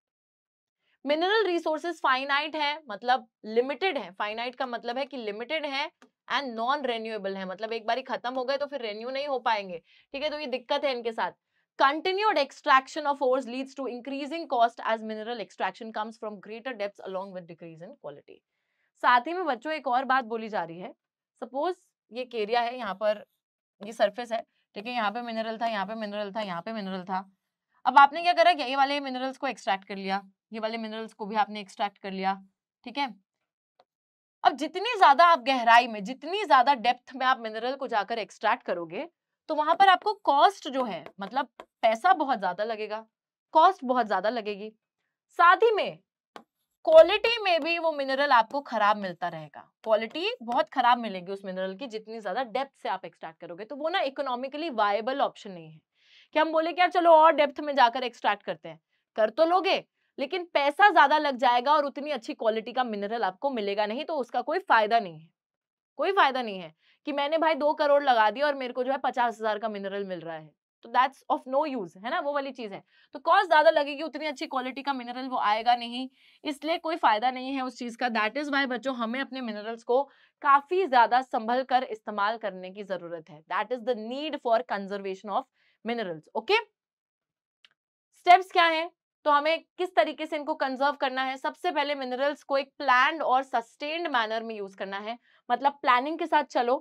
Mineral resources finite है, मतलब लिमिटेड है। फाइनाइट का मतलब है कि लिमिटेड है, एंड नॉन रेन्यूएबल है, मतलब एक बार खत्म हो गए तो फिर रेन्यू नहीं हो पाएंगे। ठीक है, तो ये दिक्कत है इनके साथ। Continued extraction of ores leads to increasing cost as mineral extraction comes from greater depths along with decrease in quality. साथ ही में बच्चों एक और बात बोली जा रही है, सपोज ये एक एरिया है, यहाँ पर ये सरफेस है, ठीक है, यहाँ पे मिनरल था, यहाँ पे मिनरल था, यहाँ पे मिनरल था। अब आपने क्या करा, ये वाले मिनरल्स को एक्सट्रैक्ट कर लिया, ये वाले मिनरल्स को भी आपने एक्सट्रैक्ट कर लिया, ठीक है। अब जितनी ज्यादा आप गहराई में, जितनी ज्यादा डेप्थ में आप मिनरल को जाकर एक्सट्रैक्ट करोगे तो वहां पर आपको कॉस्ट जो है, मतलब पैसा बहुत ज्यादा लगेगा, कॉस्ट बहुत ज्यादा लगेगी। साथ ही में क्वालिटी में भी वो मिनरल आपको खराब मिलता रहेगा, क्वालिटी बहुत खराब मिलेगी उस मिनरल की जितनी ज्यादा डेप्थ से आप एक्सट्रैक्ट करोगे। तो वो ना इकोनॉमिकली वायबल ऑप्शन नहीं है कि हम बोले कि यार चलो और डेप्थ में जाकर एक्सट्रैक्ट करते हैं, कर तो लोगे लेकिन पैसा ज्यादा लग जाएगा और उतनी अच्छी क्वालिटी का मिनरल आपको मिलेगा नहीं, तो उसका कोई फायदा नहीं है। कोई फायदा नहीं है कि मैंने भाई 2 करोड़ लगा दिया और मेरे को जो है 50,000 का मिनरल मिल रहा है, तो दैट्स ऑफ नो यूज, है ना, वो वाली चीज है। तो कॉस्ट ज्यादा लगेगी, उतनी अच्छी क्वालिटी का मिनरल वो आएगा नहीं, इसलिए कोई फायदा नहीं है उस चीज का। दैट इज वाई बच्चों हमें अपने मिनरल्स को काफी ज्यादा संभल कर इस्तेमाल करने की जरूरत है। That is the need for conservation of minerals. Okay, steps क्या है, तो हमें किस तरीके से इनको कंजर्व करना है। सबसे पहले मिनरल्स को एक प्लान्ड और सस्टेन्ड मैनर में यूज करना है, मतलब प्लानिंग के साथ चलो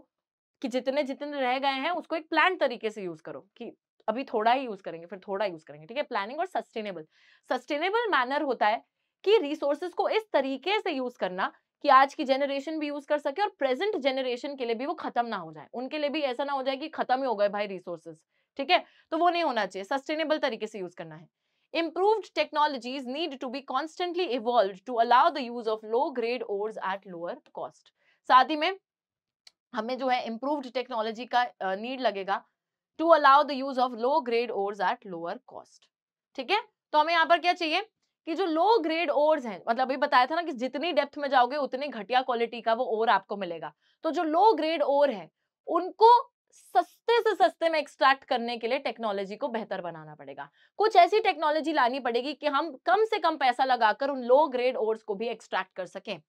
कि जितने जितने रह गए हैं उसको एक प्लान तरीके से यूज करो कि अभी थोड़ा ही यूज करेंगे फिर थोड़ा यूज करेंगे, ठीक है। प्लानिंग और सस्टेनेबल, सस्टेनेबल मैनर होता है कि रिसोर्सेज को इस तरीके से यूज करना कि आज की जनरेशन भी यूज कर सके और प्रेजेंट जनरेशन के लिए भी वो खत्म ना हो जाए, उनके लिए भी ऐसा ना हो जाए कि खत्म ही हो गए भाई रिसोर्सेज, ठीक है। तो वो नहीं होना चाहिए, सस्टेनेबल तरीके से यूज करना है। Improved technologies need to be constantly evolved to allow the use of low grade ores at lower cost. साथ ही में हमें जो है improved technology का नीड लगेगा to allow the use of low grade ores at lower cost. ठीक है, तो हमें यहाँ पर क्या चाहिए कि जो लो ग्रेड ओर्स हैं, मतलब अभी बताया था ना कि जितनी डेप्थ में जाओगे उतनी घटिया क्वालिटी का वो ओर आपको मिलेगा। तो जो लो ग्रेड ओर है उनको सस्ते से सस्ते में एक्सट्रैक्ट करने के लिए टेक्नोलॉजी को बेहतर बनाना पड़ेगा। कुछ ऐसी टेक्नोलॉजी लानी पड़ेगी कि हम कम से कम पैसा लगाकर उन लो ग्रेड ओर्स को भी एक्सट्रैक्ट कर सकें।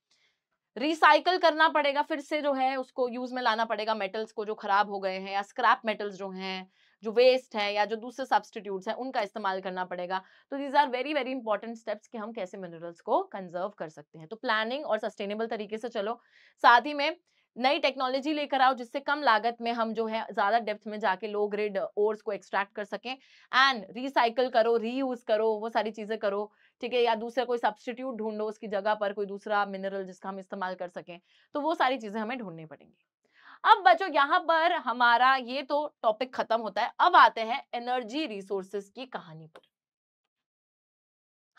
रिसाइकल करना पड़ेगा, फिर से जो है उसको यूज में लाना पड़ेगा मेटल्स को जो खराब हो गए हैं, या स्क्रैप मेटल्स जो हैं, जो वेस्ट है या जो दूसरे सब्स्टिट्यूट्स हैं उनका इस्तेमाल करना पड़ेगा। तो these are very very important steps कि हम कैसे मिनरल्स को कंजर्व कर सकते हैं। तो प्लानिंग और सस्टेनेबल तरीके से चलो, साथ ही में नई टेक्नोलॉजी लेकर आओ जिससे कम लागत में हम जो है ज्यादा डेप्थ में जाके लो ग्रेड ओर्स को एक्सट्रैक्ट कर सकें। एंड रिसाइकल करो, रीयूज करो, वो सारी चीजें करो, ठीक है, या दूसरा कोई सब्स्टिट्यूट ढूंढो उसकी जगह पर कोई दूसरा मिनरल जिसका हम इस्तेमाल कर सकें। तो वो सारी चीजें हमें ढूंढनी पड़ेंगी। अब बच्चों यहाँ पर हमारा ये तो टॉपिक खत्म होता है, अब आते हैं एनर्जी रिसोर्सेज की कहानी पर।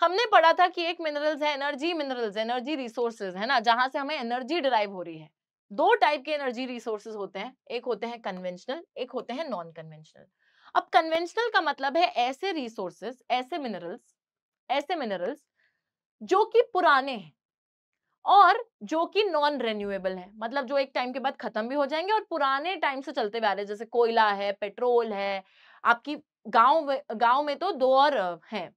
हमने पढ़ा था कि एक मिनरल्स है एनर्जी मिनरल्स, एनर्जी रिसोर्सेज है ना, जहां से हमें एनर्जी डिराइव हो रही है। दो टाइप के एनर्जी रिसोर्सेज होते हैं, एक होते हैं कन्वेंशनल, एक होते हैं नॉन कन्वेंशनल। अब कन्वेंशनल का मतलब है ऐसे रिसोर्सेज, ऐसे मिनरल्स जो कि पुराने हैं और जो कि नॉन रेन्यूएबल है, मतलब जो एक टाइम के बाद खत्म भी हो जाएंगे और पुराने टाइम से चलते हुए आ रहे हैं, जैसे कोयला है, पेट्रोल है। आपकी गांव में तो दो और हैं,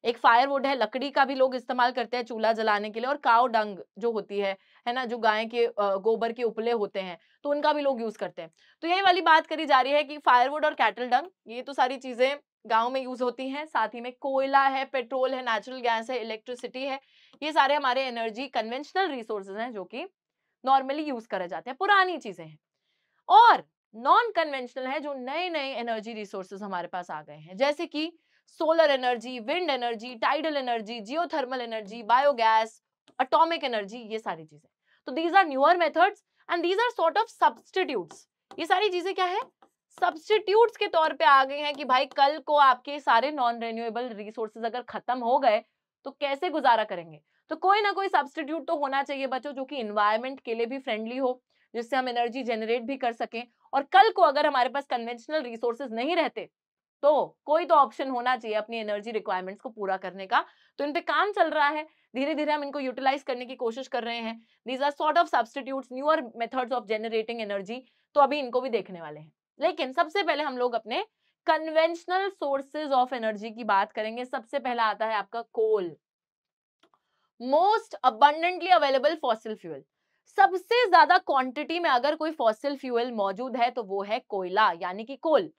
एक फायरवुड है, लकड़ी का भी लोग इस्तेमाल करते हैं चूल्हा जलाने के लिए, और काव डंग जो होती है ना, जो गाय के गोबर के उपले होते हैं तो उनका भी लोग यूज करते हैं। तो यही वाली बात करी जा रही है कि फायरवुड और कैटल डंग ये तो सारी चीजें गांव में यूज होती हैं, साथ ही में कोयला है, पेट्रोल है, नेचुरल गैस है, इलेक्ट्रिसिटी है, ये सारे हमारे एनर्जी कन्वेंशनल रिसोर्सेज हैं जो कि नॉर्मली यूज करे जाते हैं, पुरानी चीजें हैं। और नॉन कन्वेंशनल है जो नए नए एनर्जी रिसोर्सेज हमारे पास आ गए हैं, जैसे कि solar energy, wind energy, tidal energy, geothermal energy, biogas, atomic energy, ये सारी चीजें। तो these are newer methods and these are sort of substitutes. ये सारी चीजें क्या है, सब्स्टिट्यूट्स के तौर पे आ गए हैं कि भाई कल को आपके सारे नॉन रिन्यूएबल रिसोर्सेज अगर खत्म हो गए तो कैसे गुजारा करेंगे। तो कोई ना कोई सब्स्टिट्यूट तो होना चाहिए बच्चों, जो कि इन्वायरमेंट के लिए भी फ्रेंडली हो, जिससे हम एनर्जी जनरेट भी कर सकें। और कल को अगर हमारे पास कन्वेंशनल रिसोर्सेज नहीं रहते तो कोई तो ऑप्शन होना चाहिए अपनी एनर्जी रिक्वायरमेंट्स को पूरा करने का। तो इन पे काम चल रहा है, धीरे धीरे हम इनको यूटिलाइज करने की कोशिश कर रहे हैं। These are sort of substitutes, newer methods of generating energy. तो अभी इनको भी देखने वाले हैं, लेकिन सबसे पहले हम लोग अपने कन्वेंशनल सोर्सेज ऑफ एनर्जी की बात करेंगे। सबसे पहला आता है आपका coal, most abundantly available fossil fuel. सबसे ज्यादा क्वांटिटी में अगर कोई फॉसिल फ्यूल मौजूद है तो वो है कोयला, यानी कि कोल।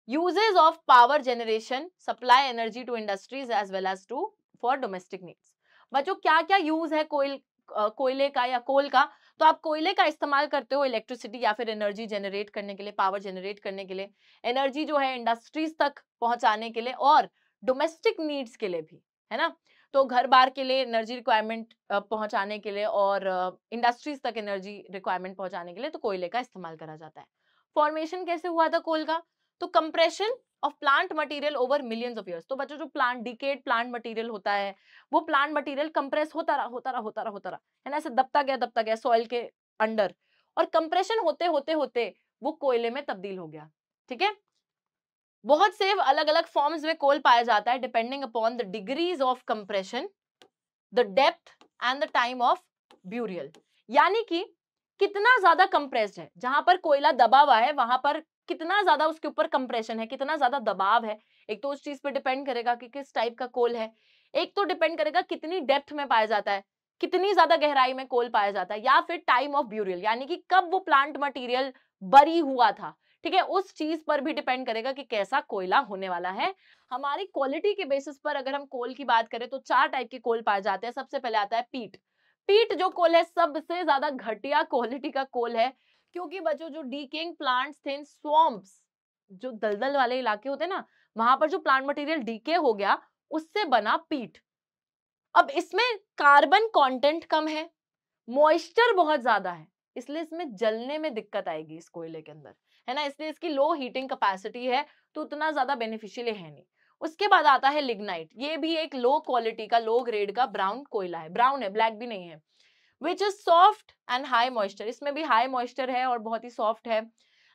uses of power generation, supply energy to industries as well as to for domestic needs। बच्चों क्या क्या यूज है कोयले का या कोल का। तो आप कोयले का इस्तेमाल करते हो इलेक्ट्रिसिटी या फिर एनर्जी जनरेट करने के लिए, पावर जनरेट करने के लिए, एनर्जी जो है इंडस्ट्रीज तक पहुंचाने के लिए और डोमेस्टिक नीड्स के लिए भी, है ना। तो घर बार के लिए एनर्जी रिक्वायरमेंट पहुंचाने के लिए और इंडस्ट्रीज तक एनर्जी रिक्वायरमेंट पहुंचाने के लिए तो कोयले का इस्तेमाल करा जाता है। फॉर्मेशन कैसे हुआ था कोल का, तो compression of plant material over millions of years. तो बच्चों जो प्लांट डिकेड प्लांट मटेरियल होता है वो प्लांट मटेरियल कंप्रेस होता रहा, है ना, ऐसे दबता गया सॉइल के अंडर, और कंप्रेशन होते होते होते वो कोयले में तब्दील हो गया। ठीक है, बहुत से अलग अलग फॉर्म्स में कोल पाया जाता है depending upon the degrees of compression, the depth and the time of burial. यानी कि कितना ज्यादा कंप्रेस्ड है, जहां पर कोयला दबा हुआ है वहां पर कितना ज्यादा उसके ऊपर कंप्रेशन है, कितना ज्यादा दबाव है। एक तो उस चीज पे डिपेंड करेगा कि किस टाइप का कोल है, एक तो डिपेंड करेगा कितनी डेप्थ में पाया जाता है, कितनी ज्यादा गहराई में कोल पाया जाता है, या फिर टाइम ऑफ ब्यूरियल यानी कि कब वो प्लांट मटेरियल बरी हुआ था। ठीक है, उस चीज पर भी डिपेंड करेगा कि कैसा कोयला होने वाला है। हमारी क्वालिटी के बेसिस पर अगर हम कोल की बात करें तो 4 टाइप के कोल पाए जाते हैं। सबसे पहले आता है पीट। पीट जो कोल है सबसे ज्यादा घटिया क्वालिटी का कोल है, क्योंकि बच्चों जो डीकेइंग प्लांट्स थे इन स्वॉम्प्स, जो दलदल वाले इलाके होते हैं ना, वहां पर जो प्लांट मटेरियल डीके हो गया उससे बना पीट। अब इसमें कार्बन कंटेंट कम है, मॉइस्चर बहुत ज्यादा है, इसलिए इसमें जलने में दिक्कत आएगी इस कोयले के अंदर, है ना, इसलिए इसकी लो हीटिंग कैपेसिटी है तो उतना ज्यादा बेनिफिशियल है नहीं। उसके बाद आता है लिग्नाइट, ये भी एक लो क्वालिटी का लो ग्रेड का ब्राउन कोयला है, ब्राउन है, ब्लैक भी नहीं है, which is soft and high moisture. इसमें भी हाई मॉइस्चर है और बहुत ही सॉफ्ट है।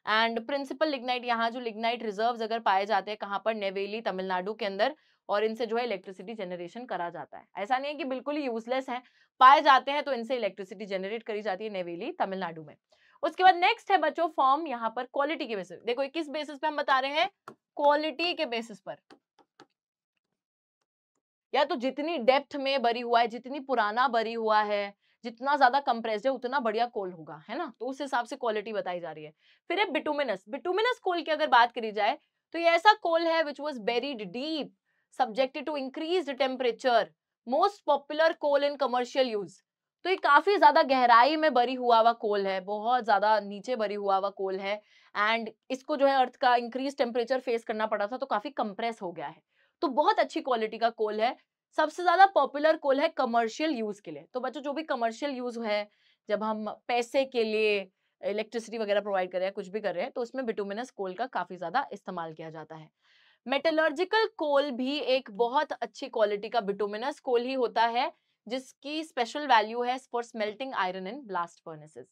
एंड प्रिंसिपल लिग्नाइट, यहाँ जो लिग्नाइट रिजर्व्स अगर पाए जाते हैं कहाँ पर, नेवेली तमिलनाडु के अंदर, और इनसे जो है इलेक्ट्रिसिटी जनरेशन करा जाता है। ऐसा नहीं है कि बिल्कुल ही यूजलेस है, पाए जाते हैं तो इनसे इलेक्ट्रिसिटी जनरेट करी जाती है नेवेली तमिलनाडु में। उसके बाद नेक्स्ट है बच्चों फॉर्म, यहाँ पर क्वालिटी के बेसिस, देखो किस बेसिस पे हम बता रहे हैं, क्वालिटी के बेसिस पर, या तो जितनी डेप्थ में बरी हुआ है, जितनी पुराना बरी हुआ है, जितना ज्यादा कंप्रेस्ड है उतना बढ़िया कोल होगा, है ना, तो उस हिसाब से क्वालिटी बताई जा रही है। फिर है बिटुमिनस। बिटुमिनस कोल की अगर बात करी जाए तो ये ऐसा कोल है which was buried deep, subjected to increased temperature, most popular coal in commercial use. तो ये काफी ज्यादा गहराई में बरी हुआ कोल है, बहुत ज्यादा नीचे बरी हुआ कोल है, एंड इसको जो है अर्थ का इंक्रीज टेम्परेचर फेस करना पड़ा था तो काफी कंप्रेस हो गया है। तो बहुत अच्छी क्वालिटी का कोल है, सबसे ज्यादा पॉपुलर कोल है कमर्शियल यूज के लिए। तो बच्चों जो भी कमर्शियल यूज है, जब हम पैसे के लिए इलेक्ट्रिसिटी वगैरह प्रोवाइड कर रहे हैं, कुछ भी कर रहे हैं, तो उसमें बिटुमिनस कोल का काफी ज्यादा इस्तेमाल किया जाता है। मेटलर्जिकल कोल भी एक बहुत अच्छी क्वालिटी का बिटुमिनस कोल ही होता है, जिसकी स्पेशल वैल्यू है for smelting iron in blast furnaces.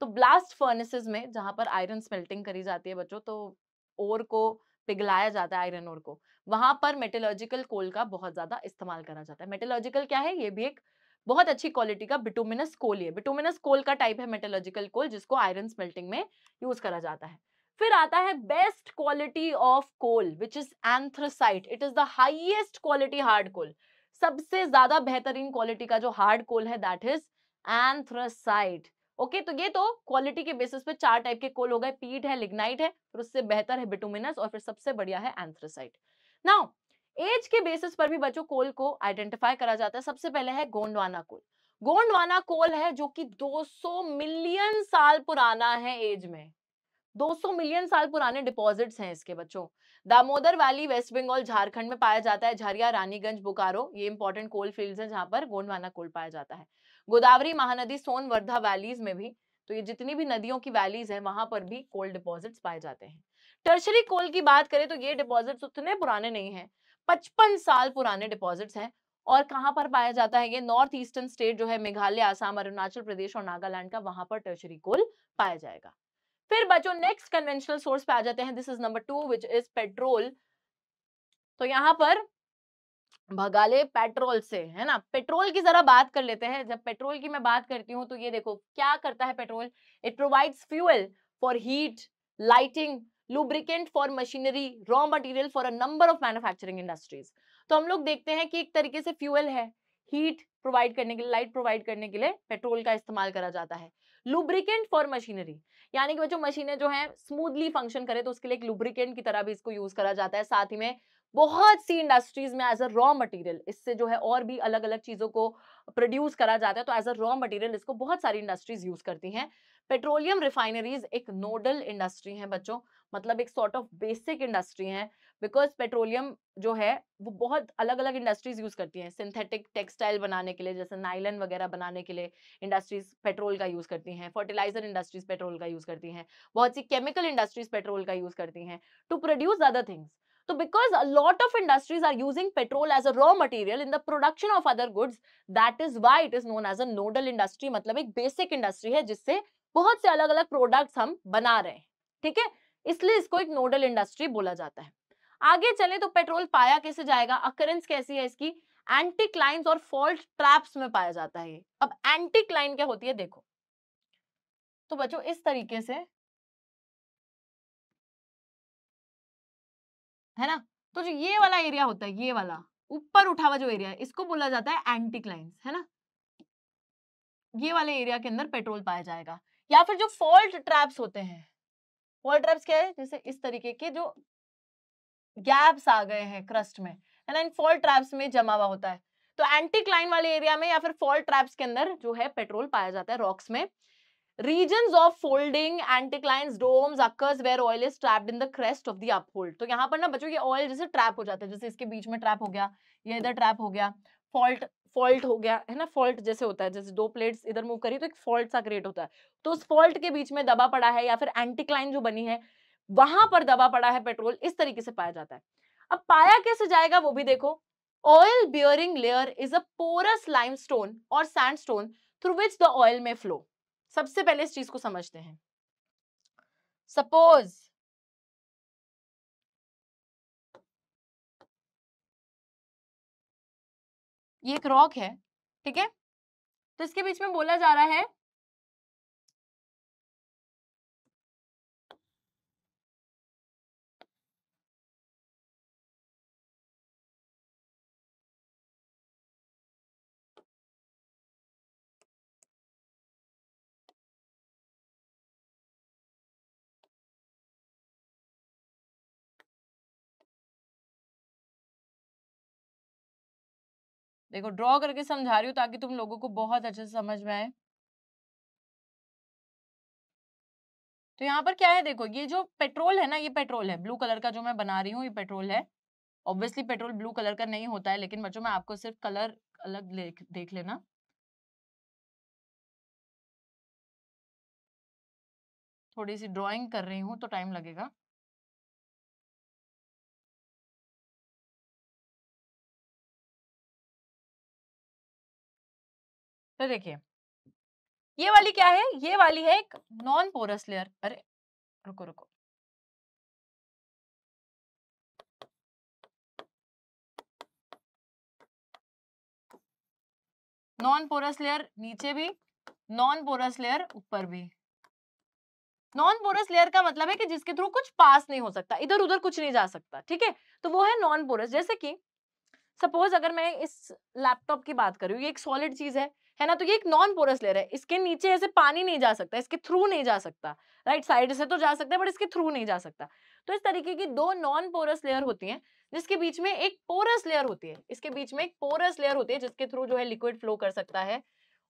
तो ब्लास्ट फर्नेसेस में जहां पर आयरन स्मेल्टिंग करी जाती है बच्चों, तो ओर को पिघलाया जाता है आयरन ओर को, वहां पर मेटलर्जिकल कोल का बहुत ज्यादा इस्तेमाल करा जाता है। मेटलर्जिकल क्या है, ये भी एक बहुत अच्छी क्वालिटी का बिटुमिनस कोल है। बिटुमिनस कोल का टाइप है मेटलर्जिकल कोल, जिसको आयरन स्मेल्टिंग में यूज करा जाता है। फिर आता है best quality of coal which is anthracite. It is the highest quality hard coal. सबसे ज्यादा बेहतरीन क्वालिटी का जो हार्ड कोल है दैट इज एंथ्रासाइट। ओके, तो ये तो क्वालिटी के बेसिस पे 4 टाइप के कोल हो गए, पीट है, लिग्नाइट है, फिर उससे बेहतर है बिटुमिनस, और फिर सबसे बढ़िया है एंथ्रासाइट। नाउ एज के बेसिस पर भी बच्चों कोल को आइडेंटिफाई करा जाता है। सबसे पहले है गोंडवाना कोल। गोंडवाना कोल है जो कि 200 मिलियन साल पुराना है एज में, 200 मिलियन साल पुराने डिपॉजिट्स हैं इसके बच्चों। दामोदर वैली वेस्ट बंगाल झारखंड में पाया जाता है। झरिया, रानीगंज, बोकारो ये इंपॉर्टेंट कोल फील्ड्स हैं जहां पर गोंडवाना कोल पाया जाता है। गोदावरी, महानदी, सोन, वर्धा वैलीज में भी, तो ये जितनी भी नदियों की वैलीज है वहां पर भी कोल डिपॉजिट्स पाए जाते हैं। टर्शरी कोल की बात करें तो ये डिपॉजिट्स उतने पुराने नहीं हैं, 55 साल पुराने डिपॉजिट्स हैं। और कहां पर पाया जाता है ये? नॉर्थ ईस्टर्न स्टेट जो है मेघालय, आसाम, अरुणाचल प्रदेश और नागालैंड का, वहां पर टर्शरी कोल पाया जाएगा। फिर बच्चों नेक्स्ट कन्वेंशनल सोर्स पे आ जाते हैं। This is number 2 which is petrol. तो यहाँ पर भगाले पेट्रोल से, है ना। पेट्रोल की जरा बात कर लेते हैं। जब पेट्रोल की मैं बात करती हूँ तो ये देखो क्या करता है petrol. It provides fuel for heat, lighting, lubricant for machinery, raw material for a number of manufacturing industries. तो हम लोग देखते हैं कि एक तरीके से फ्यूल है, हीट प्रोवाइड करने के लिए, लाइट प्रोवाइड करने के लिए पेट्रोल का इस्तेमाल करा जाता है। लुब्रिकेंट फॉर मशीनरी, यानी कि बच्चों मशीनें जो हैं स्मूथली फंक्शन करे तो उसके लिए एक लुब्रिकेंट की तरह भी इसको यूज करा जाता है। साथ ही में बहुत सी इंडस्ट्रीज में एज अ रॉ मटेरियल इससे जो है और भी अलग अलग चीजों को प्रोड्यूस करा जाता है, तो एज अ रॉ मटेरियल इसको बहुत सारी इंडस्ट्रीज यूज करती हैं। पेट्रोलियम रिफाइनरीज एक नोडल इंडस्ट्री है बच्चों, मतलब एक सॉर्ट ऑफ बेसिक इंडस्ट्री है, बिकॉज पेट्रोलियम जो है वो बहुत अलग अलग इंडस्ट्रीज यूज करती हैं। सिंथेटिक टेक्सटाइल बनाने के लिए, जैसे नायलन वगैरह बनाने के लिए इंडस्ट्रीज पेट्रोल का यूज करती हैं। फर्टिलाइजर इंडस्ट्रीज पेट्रोल का यूज करती हैं। बहुत सी केमिकल इंडस्ट्रीज पेट्रोल का यूज करती हैं to produce other things. So because a lot of industries are using petrol as a raw material in the production of other goods, that is why it is known as a nodal industry। मतलब एक basic industry है जिससे बहुत से अलग अलग products हम बना रहे हैं, ठीक है, इसलिए इसको एक नोडल इंडस्ट्री बोला जाता है। आगे चले तो पेट्रोल पाया कैसे जाएगा, अकरेंस कैसी है इसकी? एंटीक्लाइन्स और फॉल्ट ट्रैप्स में पाया जाता है। अब एंटीक्लाइन क्या होती है देखो, तो बच्चों इस तरीके से, है ना, तो जो ये वाला एरिया होता है, ये वाला ऊपर उठा हुआ जो एरिया है, इसको बोला जाता है एंटीक्लाइंस, है ना। ये वाले एरिया के अंदर पेट्रोल पाया जाएगा। या फिर जो फॉल्ट ट्रैप्स होते हैं, फॉल्ट ट्रैप्स क्या है? जैसे इस तरीके के जो गैप्स आ गए हैं क्रस्ट में, है ना, इन फॉल्ट ट्रैप्स में जमा हुआ होता है। तो एंटीक्लाइन वाले एरिया में या फिर फॉल्ट ट्रैप्स के अंदर जो है पेट्रोल पाया जाता है, रॉक्स में। Regions of folding anticlines domes occurs where oil is trapped in the crest of the uphold। तो यहाँ पर ना बच्चों ये ऑयल जैसे ट्रैप हो जाता है, जैसे इसके बीच में ट्रैप हो गया, ये इधर ट्रैप हो गया, फॉल्ट हो गया, है ना। फॉल्ट जैसे होता है, जैसे दो प्लेट्स इधर मूव करी तो एक फॉल्ट सा क्रिएट होता है, तो उस फॉल्ट के बीच में दबा पड़ा है या फिर एंटीक्लाइन जो बनी है वहां पर दबा पड़ा है पेट्रोल, इस तरीके से पाया जाता है। अब पाया कैसे जाएगा वो भी देखो। Oil bearing layer is a porous limestone और sandstone through which the oil में फ्लो। सबसे पहले इस चीज को समझते हैं। सपोज ये एक रॉक है, ठीक है, तो इसके बीच में बोला जा रहा है देखो ड्रॉ करके समझा रही हूँ ताकि तुम लोगों को बहुत अच्छे से समझ में आए। तो यहाँ पर क्या है देखो, ये जो पेट्रोल है ना, ये पेट्रोल है, ब्लू कलर का जो मैं बना रही हूँ ये पेट्रोल है। ऑब्वियसली पेट्रोल ब्लू कलर का नहीं होता है, लेकिन बच्चों मैं आपको सिर्फ कलर अलग देख लेना। थोड़ी सी ड्राइंग कर रही हूँ तो टाइम लगेगा। तो देखिए ये वाली क्या है, ये वाली है एक नॉन पोरस लेयर। अरे रुको रुको, नॉन पोरस लेयर नीचे भी, नॉन पोरस लेयर ऊपर भी। नॉन पोरस लेयर का मतलब है कि जिसके थ्रू कुछ पास नहीं हो सकता, इधर उधर कुछ नहीं जा सकता, ठीक है, तो वो है नॉन पोरस। जैसे कि सपोज अगर मैं इस लैपटॉप की बात करूँ, ये एक सॉलिड चीज है ना, तो ये एक नॉन पोरस लेयर है, इसके नीचे ऐसे पानी नहीं जा सकता, इसके थ्रू नहीं जा सकता, राइट, साइड से तो जा सकता है बट इसके थ्रू नहीं जा सकता। तो इस तरीके की दो नॉन पोरस लेयर होती हैं, जिसके बीच में एक पोरस लेयर होती है, इसके बीच में एक पोरस लेयर होती है जिसके थ्रू जो है लिक्विड फ्लो कर सकता है।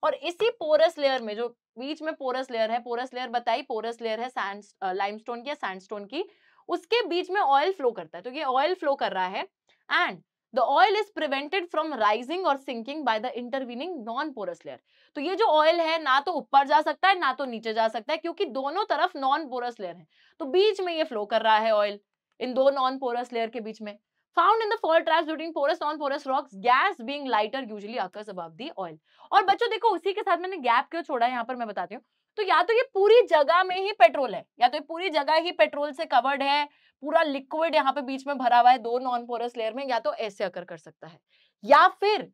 और इसी पोरस लेयर में, जो बीच में पोरस लेयर है, पोरस लेयर बताई, पोरस लेयर है सैंड लाइमस्टोन की या सैंडस्टोन की, उसके बीच में ऑयल फ्लो करता है। तो ये ऑयल फ्लो कर रहा है and the oil is prevented from rising और sinking by the intervening non porous layer. तो ये जो ऑयल है ना तो ऊपर जा सकता है ना तो नीचे जा सकता है, क्योंकि दोनों तरफ नॉन पोरस लेयर है, तो बीच में ये फ्लो कर रहा है ऑयल इन दो नॉन पोरस लेयर के बीच में। Found in the fault tracks between porous non-porous rocks, gas being lighter usually occurs above the oil. और बच्चों देखो उसी के साथ मैंने गैप क्यों छोड़ा है यहाँ पर मैं बताती हूँ। तो या तो ये पूरी जगह में ही पेट्रोल है, या तो ये पूरी जगह ही पेट्रोल से कवर्ड है, पूरा लिक्विड यहाँ पे बीच में भरा हुआ है दो नॉन पोरस लेयर में, या तो ऐसे अकर कर सकता है, या फिर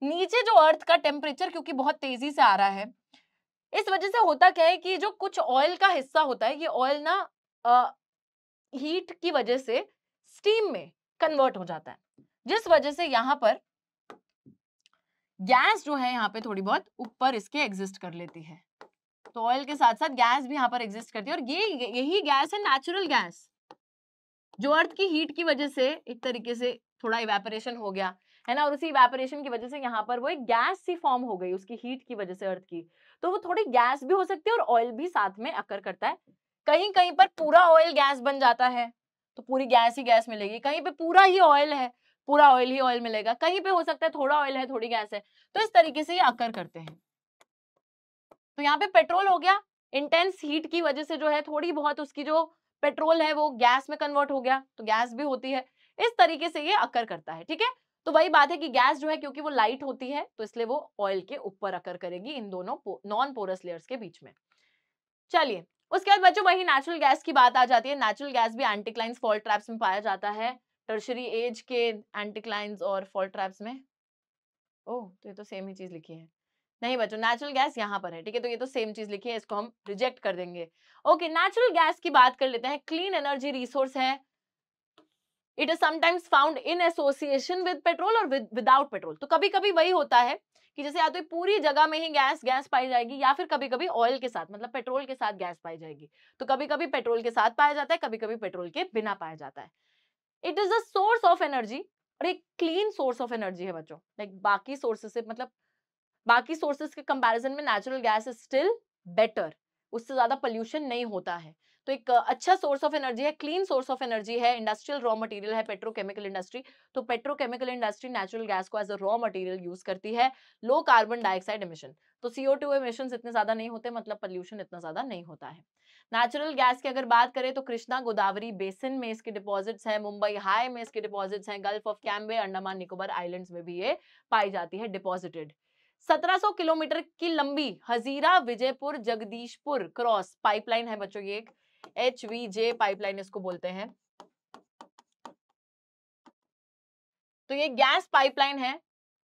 नीचे जो अर्थ का टेम्परेचर क्योंकि बहुत तेजी से आ रहा है, इस वजह से होता क्या है कि जो कुछ ऑयल का हिस्सा होता है, ये ऑयल ना हीट की वजह से स्टीम में कन्वर्ट हो जाता है, जिस वजह से यहाँ पर गैस जो है यहाँ पे थोड़ी बहुत ऊपर इसके एग्जिस्ट कर लेती है। तो ऑयल के साथ साथ गैस भी यहाँ पर एग्जिस्ट करती है, और यही गैस है नेचुरल गैस, जो अर्थ की हीट की वजह से एक तरीके से थोड़ा इवेपोरेशन हो गया है ना, और उसी इवेपोरेशन की वजह से यहाँ पर वो एक गैस सी फॉर्म हो गई उसकी हीट की वजह से अर्थ की, तो वो थोड़ी गैस भी हो सकती है और ऑयल भी साथ में अकर करता है। कहीं कहीं पर पूरा ऑयल गैस बन जाता है तो पूरी गैस ही गैस मिलेगी, कहीं पे पूरा ही ऑयल है पूरा ऑयल ही ऑयल मिलेगा, कहीं पे हो सकता है थोड़ा ऑयल है थोड़ी गैस है, तो इस तरीके से ये अकर करते हैं। तो यहाँ पे पेट्रोल हो गया, इंटेंस हीट की वजह से जो है थोड़ी बहुत उसकी जो पेट्रोल है वो गैस में कन्वर्ट हो गया, तो गैस भी होती है, इस तरीके से ये अकर करता है। ठीक है, तो वही बात है कि गैस जो है क्योंकि वो लाइट होती है तो इसलिए वो ऑयल के ऊपर अकर करेगी इन दोनों नॉन पोरस लेयर्स के बीच में। चलिए उसके बाद बच्चों वही नेचुरल गैस की बात आ जाती है। नेचुरल गैस भी एंटीक्लाइंस फॉल्ट ट्रैप्स में पाया जाता है, टर्शरी एज के एंटीक्लाइंस और फॉल्ट ट्रैप्स में। ओह, तो ये तो सेम ही चीज लिखी है। नहीं बच्चों, नेचुरल गैस यहाँ पर है, ठीक है, तो ये तो सेम चीज लिखी है, इसको हम रिजेक्ट कर देंगे। ओके, नेचुरल गैस की बात कर लेते हैं। क्लीन एनर्जी रिसोर्स है, it is sometimes found in association with petrol और विदाउट पेट्रोल। तो कभी कभी वही होता है कि जैसे या तो पूरी जगह में ही गैस पाई जाएगी, या फिर कभी कभी ऑयल के साथ मतलब पेट्रोल के साथ गैस पाई जाएगी। तो कभी कभी पेट्रोल के साथ पाया जाता है, कभी कभी पेट्रोल के बिना पाया जाता है। It is a source of energy, और एक क्लीन सोर्स ऑफ एनर्जी है बच्चों, लाइक बाकी सोर्सेस से, मतलब बाकी सोर्सेस के कंपैरिजन में natural gas is still better, उससे ज्यादा पोल्यूशन नहीं होता है। तो एक अच्छा सोर्स ऑफ एनर्जी है, क्लीन सोर्स ऑफ एनर्जी है, इंडस्ट्रियल रॉ मटेरियल है पेट्रोकेमिकल इंडस्ट्री। तो पेट्रोकेमिकल इंडस्ट्री नेचुरल गैस को as a raw material use करती है। लो कार्बन डाइऑक्साइड एमिशन, तो CO2 एमिशंस इतने ज्यादा नहीं होते, मतलब पोल्यूशन इतना ज्यादा नहीं होता है। नेचुरल गैस की अगर बात करें तो कृष्णा गोदावरी बेसिन में इसके डिपॉजिट्स हैं, मुंबई हाई में इसके डिपॉजिट्स हैं, gulf of Cambay, Andaman Nicobar islands में भी ये पाई जाती है डिपॉजिटेड। 1700 किलोमीटर की लंबी हजीरा विजयपुर जगदीशपुर क्रॉस पाइपलाइन है बच्चों, ये एक HVJ पाइपलाइन इसको बोलते हैं। तो ये गैस पाइपलाइन है,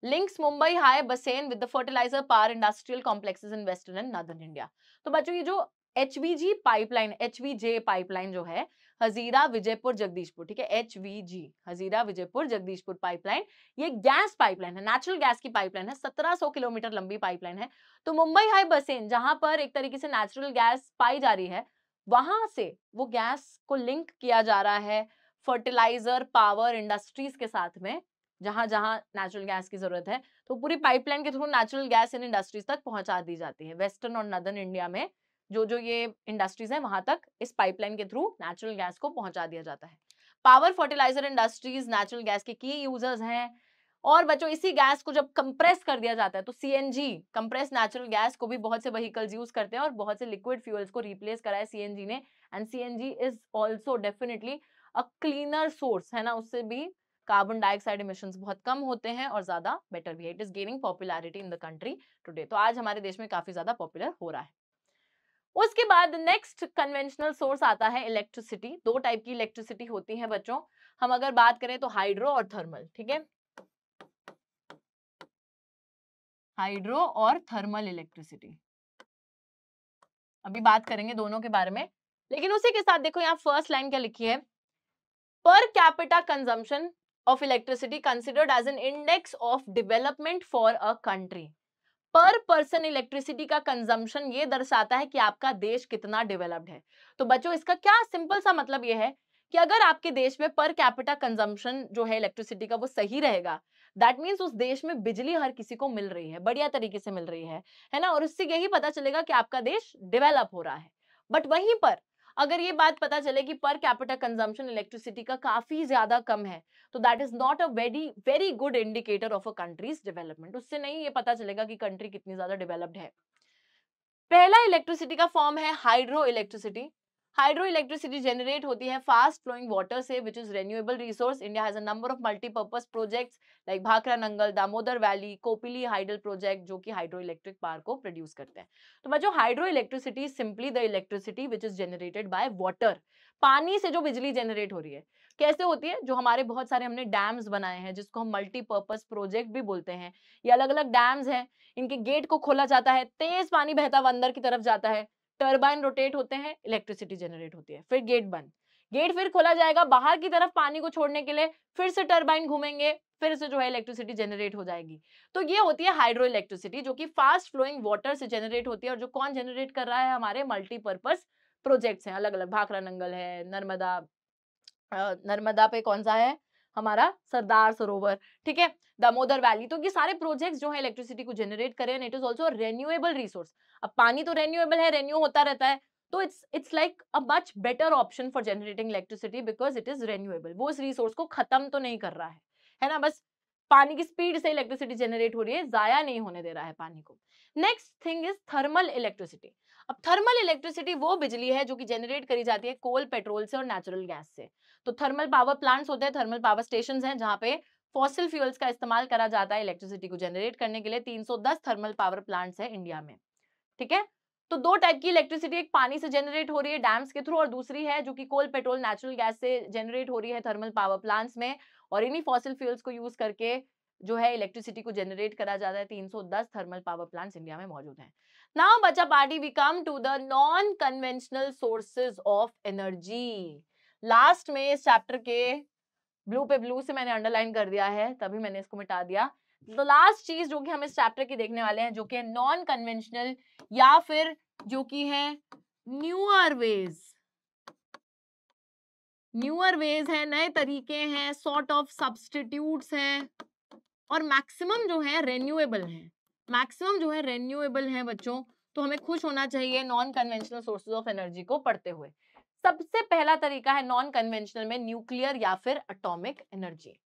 links Mumbai High Bassein with the fertiliser power industrial complexes in western and northern India. तो बच्चों ये जो HVJ पाइपलाइन जो है, हजीरा विजयपुर जगदीशपुर, ठीक है, HVG हजीरा विजयपुर जगदीशपुर पाइपलाइन, ये गैस पाइपलाइन है, नेचुरल गैस की पाइपलाइन है, 1700 किलोमीटर लंबी पाइपलाइन है। तो मुंबई हाई बसेन जहां पर एक तरीके से नेचुरल गैस पाई जा रही है, वहां से वो गैस को लिंक किया जा रहा है फर्टिलाइजर पावर इंडस्ट्रीज के साथ में, जहां जहां नेचुरल गैस की जरूरत है, तो पूरी पाइपलाइन के through natural gas in industries तक पहुंचा दी जाती है। वेस्टर्न और नॉर्दर्न इंडिया में जो जो ये इंडस्ट्रीज है वहां तक इस पाइपलाइन के थ्रू नेचुरल गैस को पहुंचा दिया जाता है। Power fertiliser industries natural gas के की यूजर्स हैं। और बच्चों इसी गैस को जब कंप्रेस कर दिया जाता है तो CNG कंप्रेस नेचुरल गैस को भी बहुत से व्हीकल्स यूज करते हैं, और बहुत से लिक्विड फ्यूल्स को रिप्लेस करा है CNG ने, and CNG is also definitely a cleaner source, है ना, उससे भी कार्बन डाइऑक्साइड इमिशंस बहुत कम होते हैं और ज्यादा बेटर भी है। It is gaining popularity in the country today, तो आज हमारे देश में काफी ज्यादा पॉपुलर हो रहा है। उसके बाद नेक्स्ट कन्वेंशनल सोर्स आता है इलेक्ट्रिसिटी। दो टाइप की इलेक्ट्रिसिटी होती है बच्चों, हम अगर बात करें तो हाइड्रो और थर्मल, ठीक है, हाइड्रो और थर्मल इलेक्ट्रिसिटी, अभी बात करेंगे दोनों के बारे में। लेकिन उसी के साथ देखो यहाँ फर्स्ट लाइन क्या लिखी है, per capita consumption of electricity considered as an index of development for a country. Per person electricity का कंजम्पशन ये दर्शाता है कि आपका देश कितना डेवलप्ड है। तो बच्चों इसका क्या सिंपल सा मतलब ये है कि अगर आपके देश में पर कैपिटा कंजम्पशन जो है इलेक्ट्रिसिटी का वो सही रहेगा, दैट मीन्स उस देश में बिजली हर किसी को मिल रही है, बढ़िया तरीके से मिल रही है ना, और उससे यही पता चलेगा कि आपका देश डेवलप हो रहा है। बट वहीं पर अगर ये बात पता चले कि पर कैपिटा कंजम्पशन इलेक्ट्रिसिटी का काफी ज्यादा कम है, तो that is not a very very good indicator of a countries development. उससे नहीं ये पता चलेगा कि कंट्री कितनी ज्यादा डेवलप्ड है। पहला इलेक्ट्रिसिटी का फॉर्म है hydro electricity. Hydro electricity generate होती है फास्ट फ्लोइंग वाटर से, which is renewable resource. India has a number of multipurpose projects like Bhakra Nangal, Damodar valley, Kopili hydel project, जो कि हाइड्रो इलेक्ट्रिक पावर को प्रोड्यूस करते हैं। तो बच्चों, hydro electricity simply the electricity which is generated by water. पानी से जो बिजली जनरेट हो रही है, कैसे होती है? जो हमारे बहुत सारे हमने डैम्स बनाए हैं, जिसको हम मल्टीपर्पज प्रोजेक्ट भी बोलते हैं, ये अलग अलग डैम्स हैं, इनके गेट को खोला जाता है, तेज पानी बहता हुआ अंदर की तरफ जाता है, टरबाइन रोटेट होते हैं, इलेक्ट्रिसिटी जनरेट होती है, फिर गेट बंद, गेट फिर खोला जाएगा बाहर की तरफ पानी को छोड़ने के लिए, फिर से टरबाइन घूमेंगे, फिर से जो है इलेक्ट्रिसिटी जनरेट हो जाएगी। तो ये होती है हाइड्रो इलेक्ट्रिसिटी, जो कि फास्ट फ्लोइंग वाटर से जनरेट होती है, और जो कौन जनरेट कर रहा है? हमारे मल्टीपर्पज प्रोजेक्ट्स हैं, अलग अलग, भाखरा नंगल है, नर्मदा पे कौन सा है? हमारा सरदार सरोवर, ठीक है, दामोदर वैली। तो ये सारे प्रोजेक्ट्स जो है इलेक्ट्रिसिटी को जनरेट करें, and it is also renewable resource. अब पानी तो रेन्यूएबल है, रेन्यू होता रहता है, तो it's like a much better option for generating electricity because it is renewable. वो इस रिसोर्स को खत्म तो नहीं कर रहा है ना, बस पानी की स्पीड से इलेक्ट्रिसिटी जनरेट हो रही है, जाया नहीं होने दे रहा है पानी को। Next thing is thermal electricity. अब थर्मल इलेक्ट्रिसिटी वो बिजली है जो कि जनरेट करी जाती है कोल, पेट्रोल से और नेचुरल गैस से। तो थर्मल पावर प्लांट्स होते हैं, थर्मल पावर स्टेशंस हैं, जहां पे फॉसिल फ्यूल्स का इस्तेमाल करा जाता है इलेक्ट्रिसिटी को जनरेट करने के लिए। 310 थर्मल पावर प्लांट्स है इंडिया में, ठीक है। तो दो टाइप की इलेक्ट्रिसिटी, एक पानी से जनरेट हो रही है डैम्स के थ्रू, और दूसरी है जो कि कोल, पेट्रोल, नेचुरल गैस से जनरेट हो रही है थर्मल पावर प्लांट्स में, और इन्हीं फॉसिल फ्यूल्स को यूज करके जो है इलेक्ट्रिसिटी को जनरेट करा जाता है। 310 थर्मल पावर प्लांट्स इंडिया में मौजूद हैं। नाउ बच्चा party, we come to the non conventional sources of energy. Last में इस चैप्टर के ब्लू पे ब्लू से मैंने अंडरलाइन कर दिया है, तभी मैंने इसको मिटा दिया। तो लास्ट चीज जो कि हम इस चैप्टर की देखने वाले हैं, जो कि है नॉन कन्वेंशनल, या फिर जो कि है न्यूअर वेज। न्यूअर वेज है, नए तरीके हैं, सॉर्ट ऑफ सब्स्टिट्यूट्स हैं, और मैक्सिमम जो है रेन्यूएबल है। मैक्सिमम जो है रेन्यूएबल है बच्चों। तो हमें खुश होना चाहिए non conventional sources of energy को पढ़ते हुए। सबसे पहला तरीका है नॉन कन्वेंशनल में न्यूक्लियर या फिर atomic energy.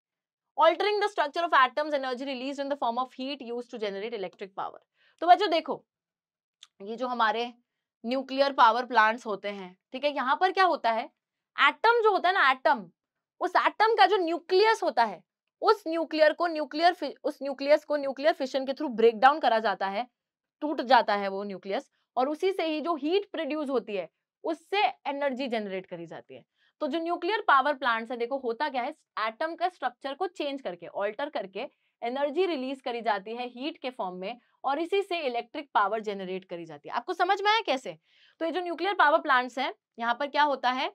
Altering the structure of atoms, energy released in the form of heat used to generate electric power। तो बच्चों देखो, ये जो हमारे न्यूक्लियर पावर प्लांट्स होते हैं, ठीक है, यहाँ पर क्या होता है? एटम जो होता है ना, एटम, उस एटम का जो न्यूक्लियस होता है, उस न्यूक्लियस को न्यूक्लियर फिशन के थ्रू ब्रेक डाउन करा जाता है, टूट जाता है वो न्यूक्लियस, और उसी से ही जो हीट प्रोड्यूस होती है, उससे एनर्जी जनरेट करी जाती है। तो जो न्यूक्लियर पावर प्लांट्स है, देखो होता क्या है, एटम का स्ट्रक्चर को चेंज करके, ऑल्टर करके एनर्जी रिलीज करी जाती है हीट के फॉर्म में, और इसी से इलेक्ट्रिक पावर जनरेट करी जाती है। आपको समझ में आया कैसे? तो ये जो न्यूक्लियर पावर प्लांट्स हैं, यहाँ पर क्या होता है,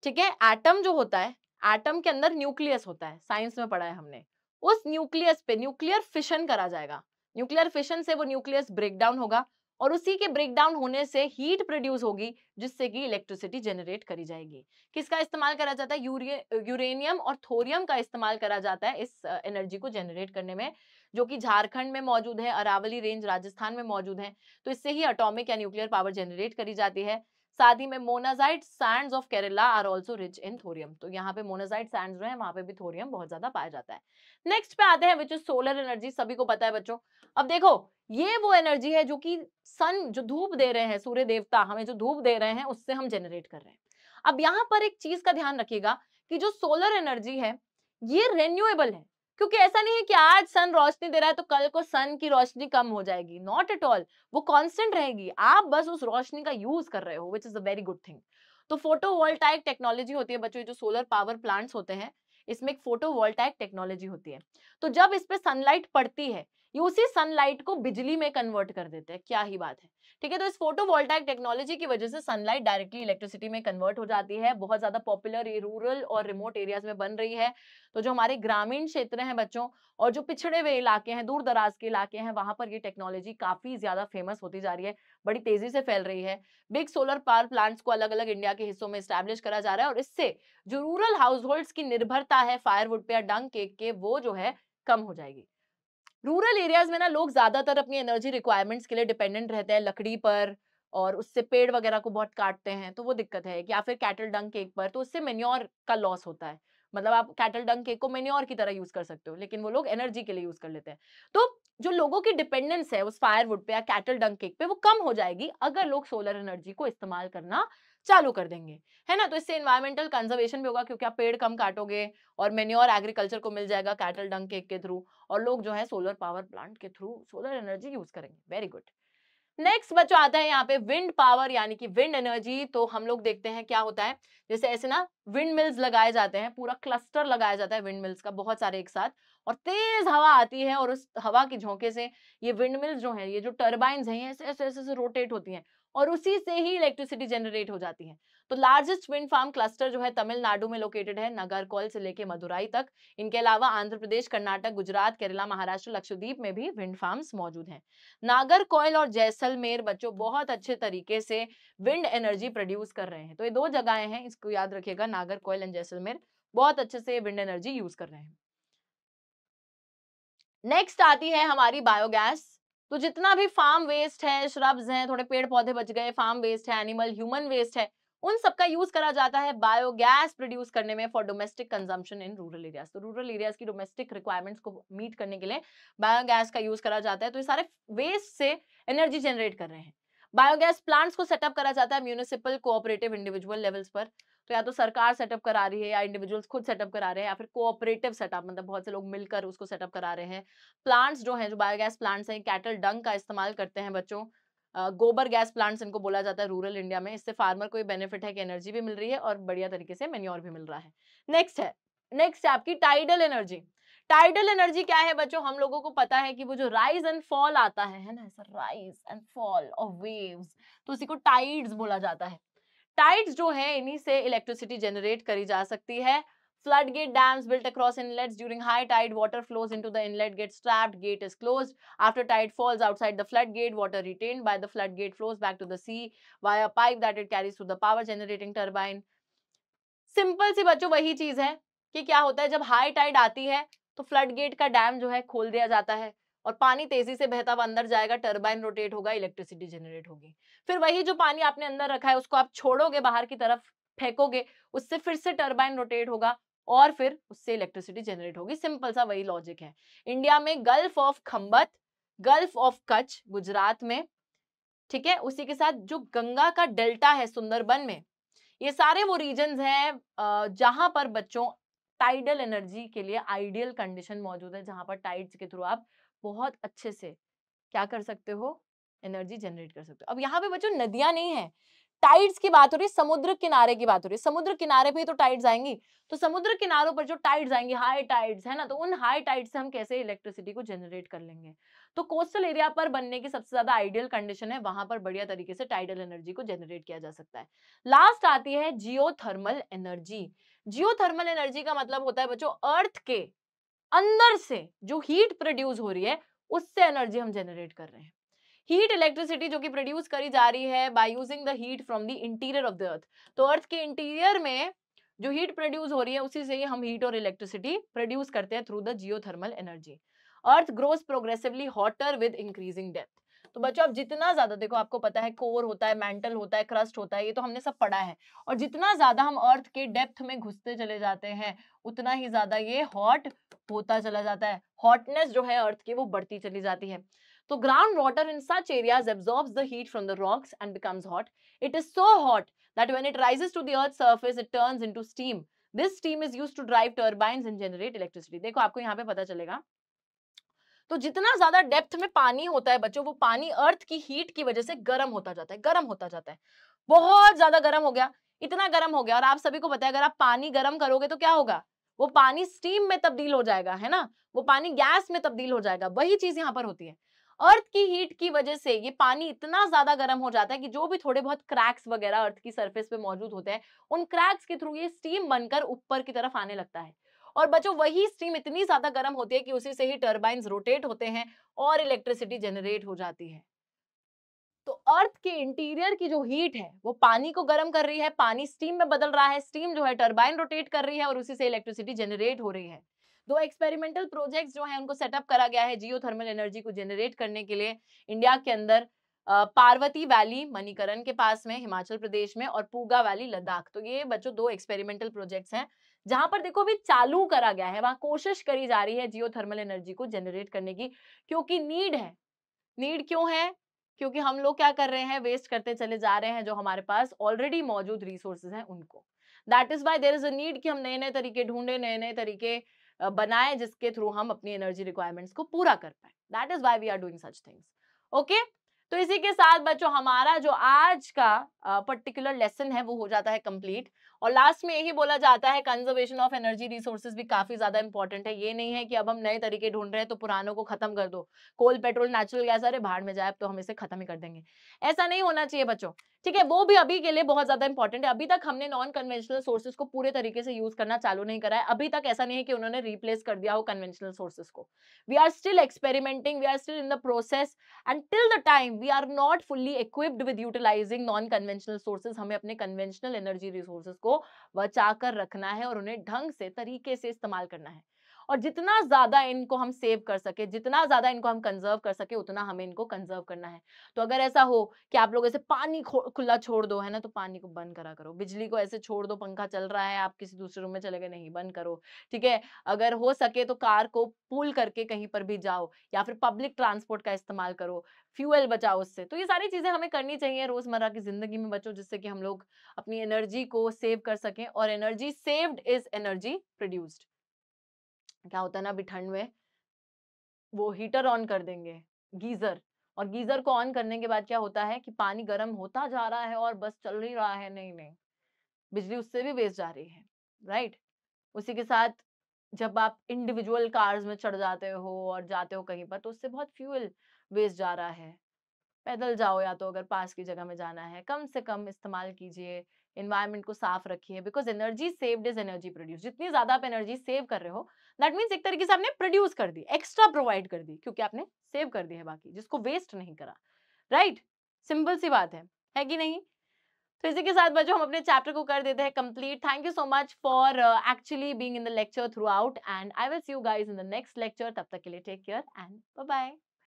ठीक है, एटम जो होता है, एटम के अंदर न्यूक्लियस होता है, साइंस में पढ़ा है हमने। उस न्यूक्लियस पे न्यूक्लियर फिशन करा जाएगा, न्यूक्लियर फिशन से वो न्यूक्लियस ब्रेक डाउन होगा, और उसी के ब्रेक डाउन होने से हीट प्रोड्यूस होगी, जिससे कि इलेक्ट्रिसिटी जनरेट करी जाएगी। किसका इस्तेमाल करा जाता है? यूरेनियम और थोरियम का इस्तेमाल करा जाता है इस एनर्जी को जनरेट करने में, जो कि झारखंड में मौजूद है, अरावली रेंज राजस्थान में मौजूद है। तो इससे ही एटॉमिक या न्यूक्लियर पावर जनरेट करी जाती है। साथ ही में monazite sands of Kerala are also rich in thorium. तो यहाँ पे मोनाजाइट सैंड्स जो है, वहां पे भी थोरियम बहुत ज्यादा पाया जाता है। नेक्स्ट पे आते हैं विच इज सोलर एनर्जी। सभी को पता है बच्चों। अब देखो, ये वो एनर्जी है जो कि सन, जो धूप दे रहे हैं, सूर्य देवता हमें जो धूप दे रहे हैं, उससे हम जनरेट कर रहे हैं। अब यहाँ पर एक चीज का ध्यान रखिएगा कि जो सोलर एनर्जी है, ये रेन्यूएबल है, क्योंकि ऐसा नहीं है कि आज सन रोशनी दे रहा है तो कल को सन की रोशनी कम हो जाएगी। नॉट एट ऑल, वो कांस्टेंट रहेगी, आप बस उस रोशनी का यूज कर रहे हो, which is a very good thing. तो फोटोवोल्टाइक टेक्नोलॉजी होती है बच्चों, जो सोलर पावर प्लांट्स होते हैं, इसमें एक फोटोवोल्टाइक टेक्नोलॉजी होती है। तो जब इस पे सनलाइट पड़ती है, ये उसी सनलाइट को बिजली में कन्वर्ट कर देते हैं। क्या ही बात है, ठीक है। तो इस फोटोवोल्टाइक टेक्नोलॉजी की वजह से सनलाइट डायरेक्टली इलेक्ट्रिसिटी में कन्वर्ट हो जाती है। बहुत ज्यादा पॉपुलर ये रूरल और रिमोट एरियाज में बन रही है। तो जो हमारे ग्रामीण क्षेत्र हैं बच्चों, और जो पिछड़े हुए इलाके हैं, दूर दराज के इलाके हैं, वहां पर ये टेक्नोलॉजी काफी ज्यादा फेमस होती जा रही है, बड़ी तेजी से फैल रही है। बिग सोलर पावर प्लांट्स को अलग अलग इंडिया के हिस्सों में स्टैब्लिश करा जा रहा है, और इससे जो रूरल हाउस होल्ड्स की निर्भरता है फायरवुड पे या डंग केक के, वो जो है कम हो जाएगी। रूरल एरियाज में ना लोग ज्यादातर अपनी एनर्जी रिक्वायरमेंट्स के लिए डिपेंडेंट रहते हैं लकड़ी पर, और उससे पेड़ वगैरह को बहुत काटते हैं, तो वो दिक्कत है। या फिर कैटल डंग केक पर, तो उससे मेन्योर का लॉस होता है। मतलब आप कैटल डंग केक को मेन्योर की तरह यूज कर सकते हो, लेकिन वो लोग एनर्जी के लिए यूज कर लेते हैं। तो जो लोगों की डिपेंडेंस है उस फायरवुड पे या कैटल डंग केक पे, वो कम हो जाएगी अगर लोग सोलर एनर्जी को इस्तेमाल करना चालू कर देंगे, है ना। तो इससे एनवायरमेंटल कंजर्वेशन भी होगा, क्योंकि आप पेड़ कम काटोगे, और मेन्योर एग्रीकल्चर को मिल जाएगा कैटल डंग केक के थ्रू, और लोग जो है सोलर पावर प्लांट के थ्रू सोलर एनर्जी यूज करेंगे। Very good. नेक्स्ट बच्चों आता है यहाँ पे विंड पावर, यानी कि विंड एनर्जी। तो हम लोग देखते हैं क्या होता है, जैसे ऐसे ना विंड मिल्स लगाए जाते हैं, पूरा क्लस्टर लगाया जाता है विंड मिल्स का, बहुत सारे एक साथ, और तेज हवा आती है, और उस हवा के झोंके से ये विंड मिल्स जो है, ये जो टर्बाइंस हैं, ऐसे ऐसे ऐसे रोटेट होती हैं, और उसी से ही इलेक्ट्रिसिटी जनरेट हो जाती है। तो लार्जेस्ट विंड फार्म क्लस्टर जो है तमिलनाडु में लोकेटेड है, नागरकोइल से लेके मदुराई तक। इनके अलावा आंध्र प्रदेश, कर्नाटक, गुजरात, केरला, महाराष्ट्र, लक्षद्वीप में भी विंड फार्म्स मौजूद हैं। नागरकोइल और जैसलमेर बच्चों बहुत अच्छे तरीके से विंड एनर्जी प्रोड्यूस कर रहे हैं। तो ये दो जगहें हैं, इसको याद रखिएगा, नागरकोइल एंड जैसलमेर बहुत अच्छे से विंड एनर्जी यूज कर रहे हैं। नेक्स्ट आती है हमारी बायोगैस। तो जितना भी फार्म वेस्ट है, श्रब्स हैं, थोड़े पेड़ पौधे बच गए, फार्म वेस्ट है, एनिमल ह्यूमन वेस्ट है, उन सबका यूज करा जाता है बायोगैस प्रोड्यूस करने में for domestic consumption in rural areas. तो रूरल एरियाज की डोमेस्टिक रिक्वायरमेंट्स को मीट करने के लिए बायोगैस का यूज करा जाता है। तो ये सारे वेस्ट से एनर्जी जनरेट कर रहे हैं। बायोगैस प्लांट्स को सेटअप करा जाता है म्यूनिसिपल, कोऑपरेटिव, इंडिविजुअल लेवल्स पर। तो या तो सरकार सेटअप करा रही है, या इंडिविजुअल्स खुद सेटअप करा रहे हैं, या फिर कोऑपरेटिव सेटअप, मतलब बहुत से लोग मिलकर उसको सेटअप करा रहे हैं। प्लांट्स जो हैं, जो बायोगैस प्लांट्स हैं, कैटल डंग का इस्तेमाल करते हैं बच्चों। गोबर गैस प्लांट्स इनको बोला जाता है रूरल इंडिया में। इससे फार्मर को ये बेनिफिट है कि एनर्जी भी मिल रही है और बढ़िया तरीके से मेन्योर भी मिल रहा है। नेक्स्ट है आपकी टाइडल एनर्जी। टाइडल एनर्जी क्या है बच्चों, हम लोगों को पता है कि वो जो राइज एंड फॉल आता है ना, ऐसा rise and fall of waves, तो उसी को टाइड्स बोला जाता है। टाइड्स जो है, इन्हीं से इलेक्ट्रिसिटी जनरेट करी जा सकती है। Floodgate dams built across inlets during high tide, water flows into the inlet, gets trapped, gate is closed. After tide falls outside the floodgate, water retained by the floodgate flows back to the sea via a pipe that it carries to the power generating turbine. Simple सी बच्चों वही चीज है कि क्या होता है, जब हाई टाइड आती है तो फ्लड का डैम जो है खोल दिया जाता है, और पानी तेजी से बहता हुआ अंदर जाएगा, टरबाइन रोटेट होगा, इलेक्ट्रिसिटी जनरेट होगी। फिर वही जो पानी आपने अंदर रखा है उसको आप छोड़ोगे, बाहर की तरफ फेंकोगे, उससे फिर से टरबाइन रोटेट होगा, और फिर उससे इलेक्ट्रिसिटी जनरेट होगी। सिंपल सा वही लॉजिक है। इंडिया में gulf of Khambhat, gulf of Kutch Gujarat में, ठीक है, उसी के साथ जो गंगा का डेल्टा है सुंदरबन में, ये सारे वो रीजन्स हैं जहां पर बच्चों टाइडल एनर्जी के लिए आइडियल कंडीशन मौजूद है, जहां पर टाइड्स के थ्रू आप बहुत अच्छे से क्या कर सकते हो, एनर्जी जनरेट कर सकते हो। अब यहाँ पे बच्चों नदियां नहीं है, टाइड्स की बात हो रही है, समुद्र किनारे की बात हो रही है। समुद्र किनारे पे ही तो टाइड्स आएंगी, तो समुद्र किनारों पर जो टाइड्स आएंगी, हाई टाइड्स है ना, तो उन हाई टाइड्स से हम कैसे इलेक्ट्रिसिटी को जनरेट कर लेंगे। तो कोस्टल एरिया पर बनने की सबसे ज्यादा आइडियल कंडीशन है, वहां पर बढ़िया तरीके से टाइडल एनर्जी को जनरेट किया जा सकता है। लास्ट आती है जियोथर्मल एनर्जी। जियोथर्मल एनर्जी का मतलब होता है बच्चों अर्थ के अंदर से जो हीट प्रोड्यूस हो रही है, उससे एनर्जी हम जनरेट कर रहे हैं। हीट इलेक्ट्रिसिटी जो कि प्रोड्यूस करी जा रही है by using the heat from the interior of the earth. तो अर्थ के इंटीरियर में जो हीट प्रोड्यूस हो रही है, उसी से ही हम हीट और इलेक्ट्रिसिटी प्रोड्यूस करते हैं through the geothermal energy. Earth grows progressively hotter with increasing depth. तो बच्चों अब जितना ज्यादा, देखो आपको पता है कोर होता है, मैंटल होता है, क्रस्ट होता है, ये तो हमने सब पढ़ा है, और जितना ज्यादा हम अर्थ के डेप्थ में घुसते चले जाते हैं, उतना ही ज्यादा ये हॉट होता चला जाता है। हॉटनेस जो है अर्थ की वो बढ़ती चली जाती है। So groundwater in such areas absorbs the heat from the rocks and becomes hot. It is so hot that when it rises to the earth's surface, it turns into steam. This steam is used to drive turbines and generate electricity. देखो आपको यहाँ पे पता चलेगा, तो जितना ज्यादा depth में पानी होता है बच्चों, वो पानी अर्थ की हीट की वजह से गर्म होता जाता है, गर्म होता जाता है, बहुत ज्यादा गर्म हो गया, इतना गर्म हो गया। और आप सभी को पता है अगर आप पानी गर्म करोगे तो क्या होगा, वो पानी स्टीम में तब्दील हो जाएगा, है ना, वो पानी गैस में तब्दील हो जाएगा। वही चीज यहाँ पर होती है। अर्थ की हीट की वजह से ये पानी इतना ज्यादा गर्म हो जाता है कि जो भी थोड़े बहुत क्रैक्स वगैरह अर्थ की सरफेस पे मौजूद होते हैं, उन क्रैक्स के थ्रू ये स्टीम बनकर ऊपर की तरफ आने लगता है। और बच्चों वही स्टीम इतनी ज्यादा गर्म होती है कि उसी से ही टर्बाइंस रोटेट होते हैं और इलेक्ट्रिसिटी जनरेट हो जाती है। तो अर्थ के इंटीरियर की जो हीट है वो पानी को गर्म कर रही है, पानी स्टीम में बदल रहा है, स्टीम जो है टरबाइन रोटेट कर रही है और उसी से इलेक्ट्रिसिटी जनरेट हो रही है। दो एक्सपेरिमेंटल प्रोजेक्ट्स जो है उनको सेटअप करा गया है जियोथर्मल एनर्जी को जनरेट करने के लिए इंडिया के अंदर, पार्वती वैली मणिकरण के पास में हिमाचल प्रदेश में और पूगा वैली लद्दाख। तो ये बच्चों दो एक्सपेरिमेंटल प्रोजेक्ट्स हैं जहां पर देखो अभी चालू करा गया है, वहां कोशिश करी जा रही है जियोथर्मल एनर्जी को जनरेट करने की, क्योंकि नीड है। नीड क्यों है? क्योंकि हम लोग क्या कर रहे हैं, वेस्ट करते चले जा रहे हैं जो हमारे पास ऑलरेडी मौजूद रिसोर्सेज हैं उनको। That is why there is a need कि हम नए नए तरीके ढूंढे, नए नए तरीके बनाए जिसके थ्रू हम अपनी एनर्जी रिक्वायरमेंट्स को पूरा कर पाए। That is why we are doing such things. Okay, तो इसी के साथ बच्चों हमारा जो आज का पर्टिकुलर लेसन है वो हो जाता है कंप्लीट। और लास्ट में यही बोला जाता है कंजर्वेशन ऑफ एनर्जी रिसोर्सेज भी काफी ज्यादा इंपॉर्टेंट है। ये नहीं है कि अब हम नए तरीके ढूंढ रहे हैं तो पुरानों को खत्म कर दो, कोल पेट्रोल नेचुरल गैस अरे भाड़ में जाए तो हम इसे खत्म ही कर देंगे, ऐसा नहीं होना चाहिए बच्चों। ठीक है, वो भी अभी के लिए बहुत ज्यादा इंपॉर्टेंट है। अभी तक हमने नॉन कन्वेंशनल सोर्सेज को पूरे तरीके से यूज करना चालू नहीं करा है। अभी तक ऐसा नहीं है कि उन्होंने रिप्लेस कर दिया हो कन्वेंशनल सोर्सेज को। We are still experimenting, we are still in the process and till the time we are not fully equipped with utilising non conventional sources, हमें अपने कन्वेंशनल एनर्जी रिसोर्सेज को बचा कर रखना है और उन्हें ढंग से तरीके से इस्तेमाल करना है। और जितना ज्यादा इनको हम सेव कर सके, जितना ज्यादा इनको हम कंजर्व कर सके, उतना हमें इनको कंजर्व करना है। तो अगर ऐसा हो कि आप लोग ऐसे पानी खुला छोड़ दो, है ना, तो पानी को बंद करा करो। बिजली को ऐसे छोड़ दो, पंखा चल रहा है, आप किसी दूसरे रूम में चले गए, नहीं, बंद करो। ठीक है, अगर हो सके तो कार को पूल करके कहीं पर भी जाओ या फिर पब्लिक ट्रांसपोर्ट का इस्तेमाल करो, फ्यूल बचाओ उससे। तो ये सारी चीजें हमें करनी चाहिए रोजमर्रा की जिंदगी में बच्चों, जिससे कि हम लोग अपनी एनर्जी को सेव कर सकें। और energy saved is energy produced. क्या होता है ना, अभी ठंड में वो हीटर ऑन कर देंगे, गीजर, और गीजर को ऑन करने के बाद क्या होता है कि पानी गर्म होता जा रहा है और बस चल ही रहा है, नहीं नहीं, बिजली उससे भी वेस्ट जा रही है, राइट। उसी के साथ जब आप इंडिविजुअल कार्स में चढ़ जाते हो और जाते हो कहीं पर, तो उससे बहुत फ्यूल वेस्ट जा रहा है। पैदल जाओ या तो अगर पास की जगह में जाना है, कम से कम इस्तेमाल कीजिए, एनवायरनमेंट को साफ रखिए, because energy saved is energy produce. जितनी ज्यादा आप एनर्जी सेव कर रहे हो, दैट मीन्स एक तरीके से आपने प्रोड्यूस कर दी, एक्स्ट्रा प्रोवाइड कर दी, क्योंकि आपने सेव कर दी है बाकी, जिसको वेस्ट नहीं करा, राइट। सिंपल सी बात है कि नहीं। तो इसी के साथ बच्चों हम अपने चैप्टर को कर देते हैं complete. Thank you so much for actually being in the lecture throughout, and I will see you guys in the next lecture. तब तक के लिए take care and bye bye.